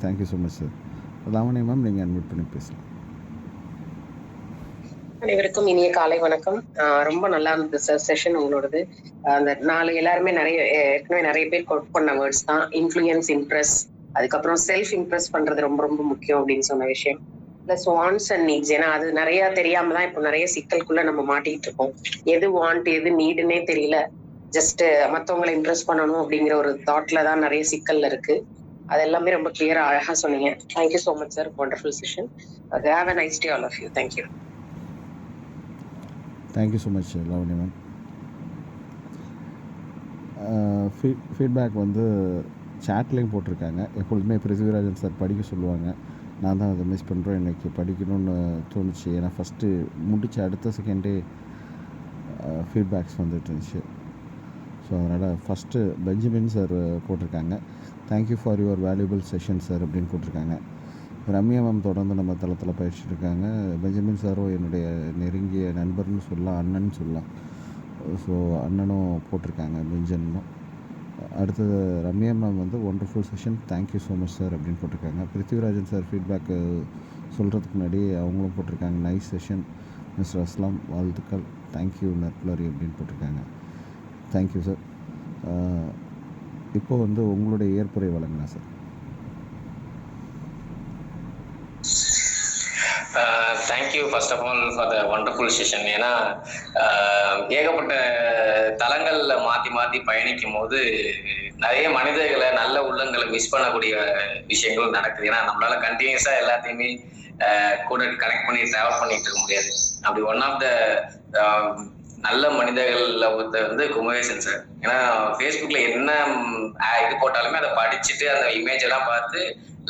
Thank you so much sir. Lavanya ma'am, நீங்கள் அட்மிட் பண்ணி பேசலாம்.
அனைவருக்கும் இனிய காலை வணக்கம். ரொம்ப நல்லா இருந்தது சார் செஷன் உங்களோடது. அந்த எல்லாருமே ஏற்கனவே நிறைய பேர் கோட் பண்ண வேர்ட்ஸ் தான். இன்ஃப்ளூயன்ஸ், இம்ப்ரெஸ், அதுக்கப்புறம் செல்ஃப் இம்ப்ரெஸ் பண்றது ரொம்ப ரொம்ப முக்கியம் அப்படின்னு சொன்ன விஷயம். Plus wants and needs. ஏன்னா அது நிறைய தெரியாம தான் இப்போ நிறைய சிக்கலுக்குள்ள நம்ம மாட்டிட்டு இருக்கோம். எது வாண்ட், எது நீடுன்னே தெரியல. ஜஸ்ட் மற்றவங்களை இம்ப்ரெஸ் பண்ணணும் அப்படிங்கிற ஒரு தாட்ல தான் நிறைய சிக்கல்ல இருக்கு. அது எல்லாமே ரொம்ப கிளியரா அழகா சொன்னீங்க. Thank you so much sir. Wonderful session. Have a nice day all of you. Thank you.
Thank you so much Lavanya ma'am. Feedback வந்து சேட்லேயும் போட்டிருக்காங்க. எப்பொழுதுமே பிருத்திவிராஜன் சார் படிக்க சொல்லுவாங்க. நான் தான் அதை மிஸ் பண்ணுறேன். இன்றைக்கி படிக்கணும்னு தோணுச்சு. ஏன்னா ஃபஸ்ட்டு முடிச்ச அடுத்த செகண்டே ஃபீட்பேக்ஸ் வந்துட்டு இருந்துச்சு. ஸோ அதனால் ஃபஸ்ட்டு பெஞ்சமின் சார் போட்டிருக்காங்க. Thank you for your valuable session sir அப்படின்னு போட்டிருக்காங்க. ரம்யா மேம் தொடர்ந்து நம்ம தளத்தில் பயிற்சிட்டு இருக்காங்க. பெஞ்சமின் சாரும் என்னுடைய நெருங்கிய நண்பர்னு சொல்லலாம், அண்ணன் சொல்லலாம். ஸோ அண்ணனும் போட்டிருக்காங்க, பெஞ்சனும். அடுத்தது ரம்யா மேம் வந்து wonderful session, thank you so much sir அப்படின்னு போட்டிருக்காங்க. பிருத்திவிராஜன் சார் ஃபீட்பேக்கு சொல்கிறதுக்கு முன்னாடி அவங்களும் போட்டிருக்காங்க, நைஸ் செஷன் மிஸ்டர் அஸ்லாம், வாழ்த்துக்கள், தேங்க்யூ நட்புலரி அப்படின்னு போட்டிருக்காங்க. Thank you sir. இப்போ வந்து உங்களுடைய ஏற்புரை வழங்கலாம் sir.
Thank you first of all for the wonderful session. ஏன்னா ஏகப்பட்ட தளங்கள்ல மாற்றி பயணிக்கும் போது நிறைய மனிதர்களை, நல்ல உள்ளங்களை மிஸ் பண்ணக்கூடிய விஷயங்கள் நடக்குது. ஏன்னா நம்மளால கண்டினியூஸா எல்லாத்தையுமே கூட கனெக்ட் பண்ணி டிராவல் பண்ணிட்டு இருக்க முடியாது. அப்படி ஒன் ஆஃப் த நல்ல மனிதர்கள்ல ஒருத்தர் வந்து குமரேசன் சார். ஏன்னா ஃபேஸ்புக்ல என்ன இது போட்டாலுமே அதை படிச்சுட்டு அந்த இமேஜ் எல்லாம் பார்த்து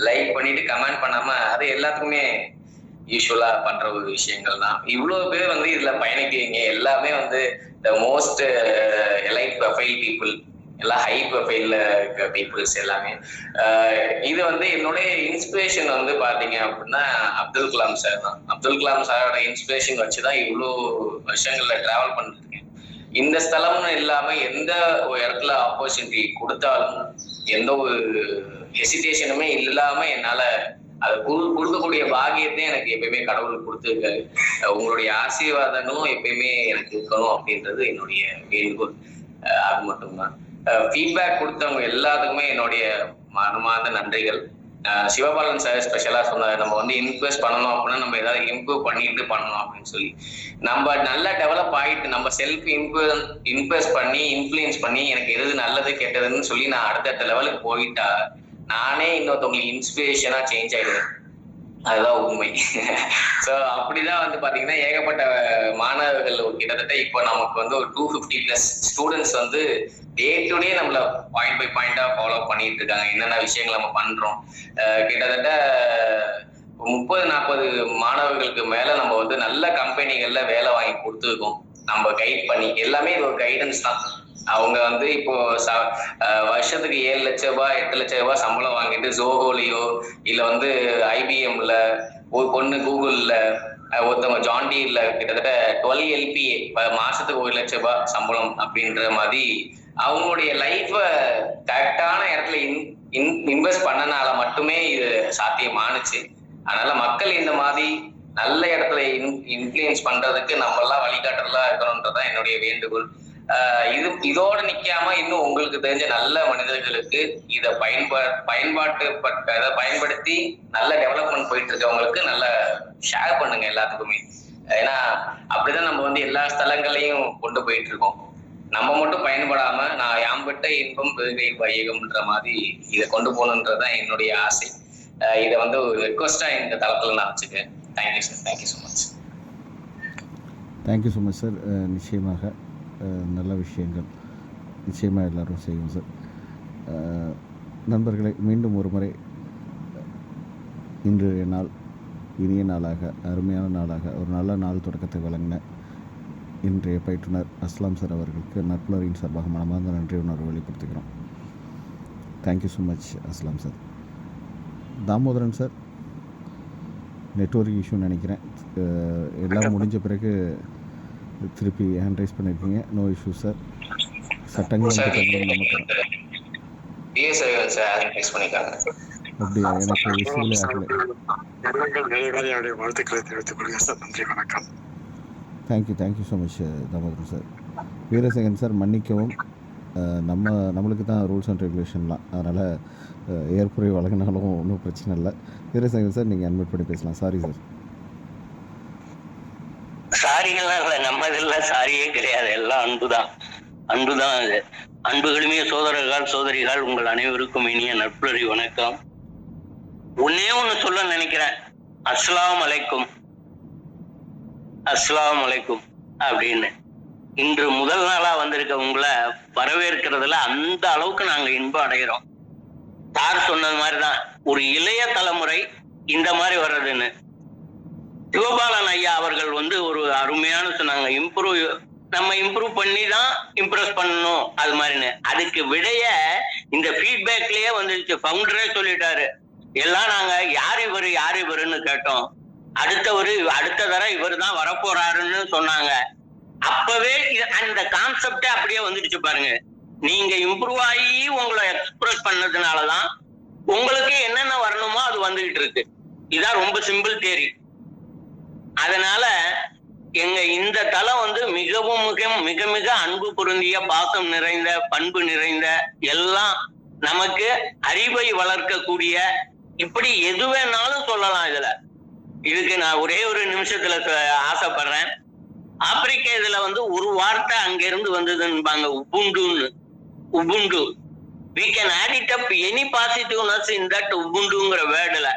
லைக் பண்ணிட்டு கமெண்ட் பண்ணாம அது எல்லாத்துக்குமே யூஸ்வலா பண்ற ஒரு விஷயங்கள் தான். இவ்வளவு பேர் வந்து இதுல பயணிக்கிறீங்க. எல்லாமே வந்து the most elite profile people, எல்லாம் ஹை ப்ரொஃபைல்ல இருக்க பீப்புள்ஸ் எல்லாமே. இது வந்து என்னுடைய இன்ஸ்பிரேஷன் வந்து பாத்தீங்க அப்படின்னா அப்துல் கலாம் சார் தான். அப்துல் கலாம் சாரோட இன்ஸ்பிரேஷன் வச்சுதான் இவ்வளோ வருஷங்கள்ல டிராவல் பண்ணிருக்கேன். இந்த ஸ்தலம்னு இல்லாம எந்த ஒரு இடத்துல ஆப்பர்ச்சுனிட்டி கொடுத்தாலும் எந்த ஒரு ஹெசிடேஷனுமே இல்லாம என்னால அதை கொடுக்கக்கூடிய பாக்கியத்தை எனக்கு எப்பயுமே கடவுள் கொடுத்துருக்காரு. உங்களுடைய ஆசீர்வாதங்களும் எப்பயுமே எனக்கு இருக்கணும் அப்படின்றது என்னுடைய வேண்டுகோள். அது மட்டும்தான். ஃபீட்பேக் கொடுத்தவங்க எல்லாத்துக்குமே என்னுடைய மனமார்ந்த நன்றிகள். சிவபாலன் சார் ஸ்பெஷலா சொன்னார், நம்ம வந்து இன்வெஸ்ட் பண்ணணும் அப்படின்னா நம்ம ஏதாவது இம்ப்ரூவ் பண்ணிட்டு பண்ணணும் அப்படின்னு சொல்லி. நம்ம நல்லா டெவலப் ஆகிட்டு நம்ம செல்ஃப் இன்வெஸ்ட் பண்ணி இன்ஃப்ளூயன்ஸ் பண்ணி எனக்கு எது நல்லது கெட்டதுன்னு சொல்லி நான் அடுத்தடுத்த லெவலுக்கு போயிட்டா நானே இன்னொருத்தவங்களுக்கு இன்ஸ்பிரேஷனா சேஞ்ச் ஆயிடுவேன். அதுதான் உண்மை. ஸோ அப்படிதான் வந்து பாத்தீங்கன்னா ஏகப்பட்ட மாணவர்கள் கிட்டத்தட்ட இப்போ நமக்கு வந்து ஒரு 250+ ஸ்டூடெண்ட்ஸ் வந்து டே டு டே நம்மள பாயிண்ட் பை பாயிண்டா ஃபாலோ பண்ணிட்டு இருக்காங்க. என்னென்ன விஷயங்கள் நம்ம பண்றோம், கிட்டத்தட்ட 30-40 மாணவர்களுக்கு மேல நம்ம வந்து நல்ல கம்பெனிகள்ல வேலை வாங்கி கொடுத்துருக்கோம். நம்ம கைட் பண்ணி, எல்லாமே இது ஒரு கைடன்ஸ் தான். அவங்க வந்து இப்போ வருஷத்துக்கு 7 லட்சம் ரூபாய் 8 லட்சம் ரூபாய் சம்பளம் வாங்கிட்டு ஜோஹோலியோ இல்ல வந்து IBMல, ஒரு பொண்ணு கூகுள்ல, ஒருத்தவங்க ஜான்டீர்ல கிட்டத்தட்ட 12 LPA மாசத்துக்கு 1 லட்சம் ரூபாய் சம்பளம் அப்படின்ற மாதிரி அவங்களுடைய லைஃப கரெக்டான இடத்துல இன்வெஸ்ட் பண்ணனால மட்டுமே இது சாத்தியமானுச்சு. அதனால மக்கள் இந்த மாதிரி நல்ல இடத்துல இன்ஃப்ளூயன்ஸ் பண்றதுக்கு நம்ம எல்லாம் வழிகாட்டுறதா இருக்கணும்ன்றதான் என்னுடைய வேண்டுகோள். இதோட நிக்காம இன்னும் உங்களுக்கு தெரிஞ்ச நல்ல மனிதர்களுக்கு இதை பயன்படுத்தி நல்ல டெவலப்மெண்ட் போயிட்டு இருக்கவங்களுக்கு நல்ல ஷேர் பண்ணுங்க எல்லாத்துக்குமே. ஏன்னா அப்படிதான் நம்ம வந்து எல்லா ஸ்தலங்களையும் கொண்டு போயிட்டு இருக்கோம். நம்ம மட்டும் பயன்படாம நான் யாம்பட்ட இன்பம் பெருகை வையகம்ன்ற மாதிரி இதை கொண்டு போகணுன்றதுதான் என்னுடைய ஆசை. இதை வந்து ஒரு ரெக்வஸ்டா இந்த தளத்துல நான் வச்சுக்கேன். Thank you sir. Thank you so much.
Thank you so much sir. நிச்சயமாக நல்ல விஷயங்கள் நிச்சயமாக எல்லோரும் செய்வோம் சார். நண்பர்களை மீண்டும் ஒரு முறை இன்றைய நாள் இனிய நாளாக, அருமையான நாளாக, ஒரு நல்ல நாள் தொடக்கத்தை வழங்கின இன்றைய பயிற்றுனர் அஸ்லாம் சார் அவர்களுக்கு நட்புணரின் சார்பாக மனமார்ந்த நன்றி உணர்வு வெளிப்படுத்துகிறோம். Thank you so much Aslam sir. Damodaran sir, network இஷ்யூன்னு நினைக்கிறேன். எல்லாம் முடிஞ்ச பிறகு திருப்பி ஹேண்ட் ரைஸ் பண்ணியிருக்கீங்க. No issue sir. சட்டங்கள் அப்படியா? எனக்கு விசிபிளே ஆகலை.
வாழ்த்துக்களை தெரிவித்துக் கொள்கிறேன் சார். நன்றி, வணக்கம்.
Thank you so much Damodaran sir. Veerasekaran sir, மன்னிக்கவும், நம்மளுக்கு தான் ரூல்ஸ் அண்ட் ரெகுலேஷன்லாம், அதனால் ஏற்புரை வழங்கினாலும் ஒன்றும் பிரச்சனை இல்லை. வீரசேகரன் சார், நீங்கள் அட்மிட் பண்ணி பேசலாம். Sorry sir.
சாரிகள்லாம் இல்லை, நம்ம இதெல்லாம் சாரியே கிடையாது, எல்லாம் அன்புதான். அது அன்புகளுமே சோதரர்கள் சோதரிகள் உங்கள் அனைவருக்கும் இனிய நட்புறி வணக்கம். ஒன்னே ஒண்ணு சொல்ல நினைக்கிறேன். அஸ்ஸலாமு அலைக்கும் அப்படின்னு இன்று முதல் நாளா வந்திருக்க உங்களை வரவேற்கிறதுல அந்த அளவுக்கு நாங்க இன்பம் அடைகிறோம். சார் சொன்னது மாதிரிதான் ஒரு இளைய தலைமுறை இந்த மாதிரி வர்றதுன்னு. சிவபாலன் ஐயா அவர்கள் வந்து ஒரு அருமையான சொன்னாங்க, நம்ம இம்ப்ரூவ் பண்ணி தான் இம்ப்ரெஸ் பண்ணணும் அது மாதிரின்னு. அதுக்கு விடைய இந்த ஃபீட்பேக்லயே வந்துருச்சு. ஃபவுண்டரே சொல்லிட்டாரு, எல்லாம் நாங்க யார் இவருன்னு கேட்டோம். அடுத்த தடவை இவர் தான் வரப்போறாருன்னு சொன்னாங்க. அப்பவே அந்த கான்செப்டே அப்படியே வந்துடுச்சு பாருங்க. நீங்க இம்ப்ரூவ் ஆகி உங்களை எக்ஸ்பிரஸ் பண்ணதுனாலதான் உங்களுக்கு என்னென்ன வரணுமோ அது வந்துகிட்டு இருக்கு. இதான் ரொம்ப சிம்பிள் தியரி. அதனால எங்க இந்த தளம் வந்து மிகவும் மிக மிக அன்பு பொருந்திய, பாசம் நிறைந்த, பண்பு நிறைந்த, எல்லாம் நமக்கு அறிவை வளர்க்கக்கூடிய, இப்படி எது வேணாலும் சொல்லலாம். இதுக்கு நான் ஒரே ஒரு நிமிஷத்துல ஆசைப்படுறேன். ஆப்பிரிக்க இதுல வந்து ஒரு வார்த்தை அங்க இருந்து வந்ததுன்பாங்க, ubuntu. we can add it up any positiveness in that உபுண்டுங்கிற வேர்டுல.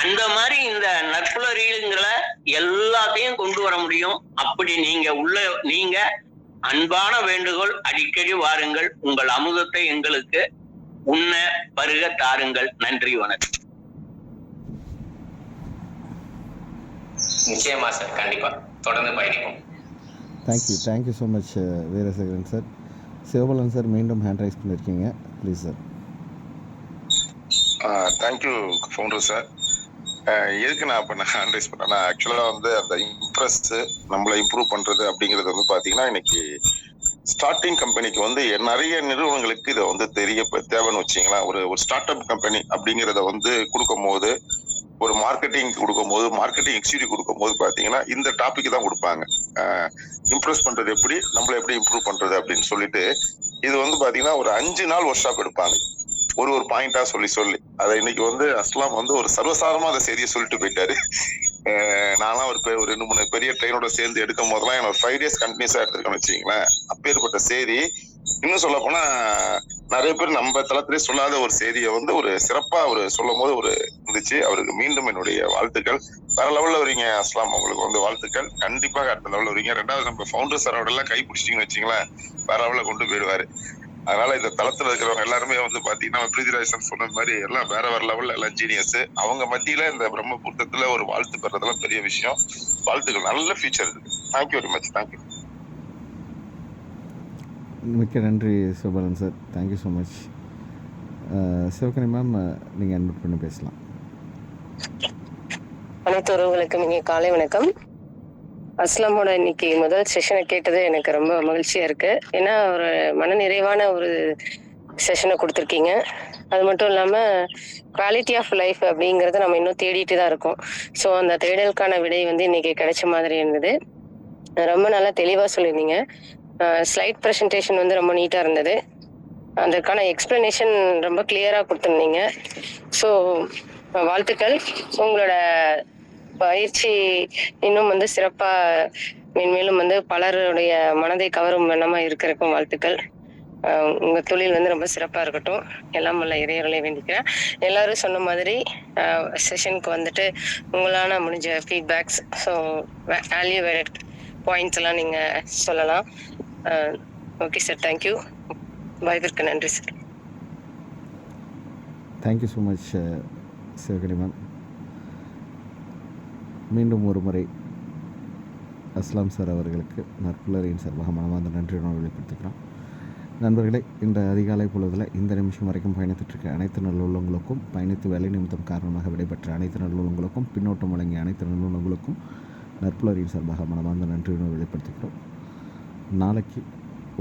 அந்த மாதிரி இந்த நட்புணர்வுங்கிற எல்லாத்தையும் கொண்டு வர முடியும். அப்படி நீங்க அன்பான வேண்டுகோள், அடிக்கடி வாருங்கள், உங்கள் அமுதத்தை எங்களுக்கு உண்ண பருக தாருங்கள். நன்றி, வணக்கம்.
நிச்சயமா சார், கண்டிப்பா தொடர்ந்து பயணிப்போம்.
Thank you so much Veerasekaran sir. Sivabalan sir, மீண்டும் ஹேண்ட் ரைஸ் பண்ணியிருக்கீங்க, please sir.
Thank you founder sir. எதுக்கு நான் இப்போ ஹேண்ட் ரைஸ் பண்ணேன்னா, ஆக்சுவலாக வந்து அந்த இம்ப்ரெஸ் நம்மளை இம்ப்ரூவ் பண்ணுறது அப்படிங்கிறது வந்து பார்த்தீங்கன்னா, இன்னைக்கு ஸ்டார்டிங் கம்பெனிக்கு வந்து நிறைய நிறுவனங்களுக்கு இதை வந்து தேவைன்னு வச்சிங்களா. ஒரு ஸ்டார்ட் அப் கம்பெனி அப்படிங்கிறத வந்து கொடுக்கும் போது, ஒரு மார்க்கெட்டிங் கொடுக்கும்போது, மார்க்கெட்டிங் எக்ஸிக்யூட்டிவ் கொடுக்கும்போது பார்த்தீங்கன்னா இந்த டாபிக் தான் கொடுப்பாங்க. இம்ப்ரெஸ் பண்றது எப்படி, நம்மளை எப்படி இம்ப்ரூவ் பண்றது அப்படின்னு சொல்லிட்டு இது வந்து பார்த்தீங்கன்னா ஒரு 5 நாள் ஒர்க் ஷாப் எடுப்பாங்க. ஒரு பாயிண்டா சொல்லி அதை இன்னைக்கு வந்து அஸ்லாம் வந்து ஒரு சர்வசாரமா அந்த செய்தியை சொல்லிட்டு போயிட்டாரு. நான்லாம் ஒரு 2-3 பெரிய ட்ரெயினோட சேர்ந்து எடுக்கும் போதெல்லாம் என்னோட 5 days கண்டினியூஸா எடுத்துருக்கேன்னு வச்சுக்கீங்களேன். அப்பேற்பட்ட செய்தி. இன்னும் சொல்ல போனா நிறைய பேர் நம்ம தளத்திலே சொல்லாத ஒரு செய்தியை வந்து ஒரு சிறப்பா அவர் சொல்லும் போது ஒரு இருந்துச்சு. அவருக்கு மீண்டும் என்னுடைய வாழ்த்துக்கள். வேற லெவல்ல வரீங்க அஸ்லாம், உங்களுக்கு வந்து வாழ்த்துக்கள். கண்டிப்பாக அடுத்த லெவல்ல வரீங்க. ரெண்டாவது நம்ம ஃபவுண்டர் சாரோட எல்லாம் கை பிடிச்சிட்டீங்கன்னு வச்சுங்களேன், வேற லெவல்ல கொண்டு போயிடுவாரு. அதனால இந்த தளத்துல இருக்கிறவங்க எல்லாருமே வந்து பாத்தீங்கன்னா பிரிஜிராஜன் சொன்ன மாதிரி எல்லாம் வேற வேற லெவல்ல எல்லாம் ஜீனியஸ். அவங்க மத்தியில இந்த பிரம்மபுரத்துல ஒரு வாழ்த்து பெறதெல்லாம் பெரிய விஷயம். வாழ்த்துக்கள், நல்ல ஃபியூச்சர் இருக்கு. Thank you very much. தேங்க்யூ.
மிக்க நன்றி Sivabalan sir, thank you so much. Sivagani ma'am, நீங்கள் அட்மிட் பண்ணி பேசலாம்.
அனைத்து உறவுகளுக்கும் இங்கே காலை வணக்கம். அஸ்லாமோட இன்னைக்கு முதல் செஷனை கேட்டது எனக்கு ரொம்ப மகிழ்ச்சியா இருக்கு. ஏன்னா ஒரு மனநிறைவான ஒரு செஷனை கொடுத்துருக்கீங்க. அது மட்டும் இல்லாமல் குவாலிட்டி ஆஃப் லைஃப் அப்படிங்கிறத நம்ம இன்னும் தேடிட்டு தான் இருக்கோம். ஸோ அந்த தேடலுக்கான விடை வந்து இன்னைக்கு கிடைச்ச மாதிரி இருந்தது. ரொம்ப நல்லா தெளிவாக சொல்லியிருந்தீங்க. ஸ்லைட் ப்ரெசன்டேஷன் வந்து ரொம்ப நீட்டாக இருந்தது. அதற்கான எக்ஸ்பிளனேஷன் ரொம்ப கிளியராக கொடுத்துருந்தீங்க. ஸோ வாழ்த்துக்கள். உங்களோட பயிற்சி இன்னும் வந்து சிறப்பாக மென்மேலும் வந்து பலருடைய மனதை கவரும் வண்ணமாக இருக்கிறக்கும் வாழ்த்துக்கள். உங்கள் தொழில் வந்து ரொம்ப சிறப்பாக இருக்கட்டும். எல்லாம் உள்ள இறையர்களை வேண்டிக்கிறேன். எல்லாரும் சொன்ன மாதிரி செஷனுக்கு வந்துட்டு உங்களான முடிஞ்ச ஃபீட்பேக்ஸ், ஸோ வேல்யூவேட் பாயிண்ட்ஸ் எல்லாம் நீங்கள் சொல்லலாம். Okay sir, thank you. வாய்ப்பிற்கு நன்றி sir.
Thank you so much Sivagani ma'am. மீண்டும் ஒரு முறை அஸ்லாம் சார் அவர்களுக்கு நற்புலரின் சார்பாக மனமார்ந்த நன்றியுடன் வெளிப்படுத்துகிறோம். நண்பர்களே, இந்த அதிகாலை பொழுதில் இந்த நிமிஷம் வரைக்கும் பயணித்துட்ருக்க அனைத்து நல்லுள்ளங்களுக்கும், பயணித்து வேலை நிமித்தம் காரணமாக விடைபெற்ற அனைத்து நல்லுள்ளங்களுக்கும், பின்னோட்டம் வழங்கிய அனைத்து நல்லுள்ளங்களுக்கும் நற்புலரின் சார்பாக மனமார்ந்த நன்றியுடன் வெளிப்படுத்துகிறோம். நாளைக்கு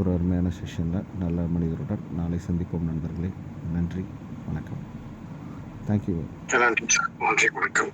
ஒரு அருமையான செஷனில் நல்ல மனிதருடன் நாளை சந்திப்போம் நண்பர்களே. நன்றி, வணக்கம். தேங்க்யூ.
நன்றி சார், நன்றி, வணக்கம்.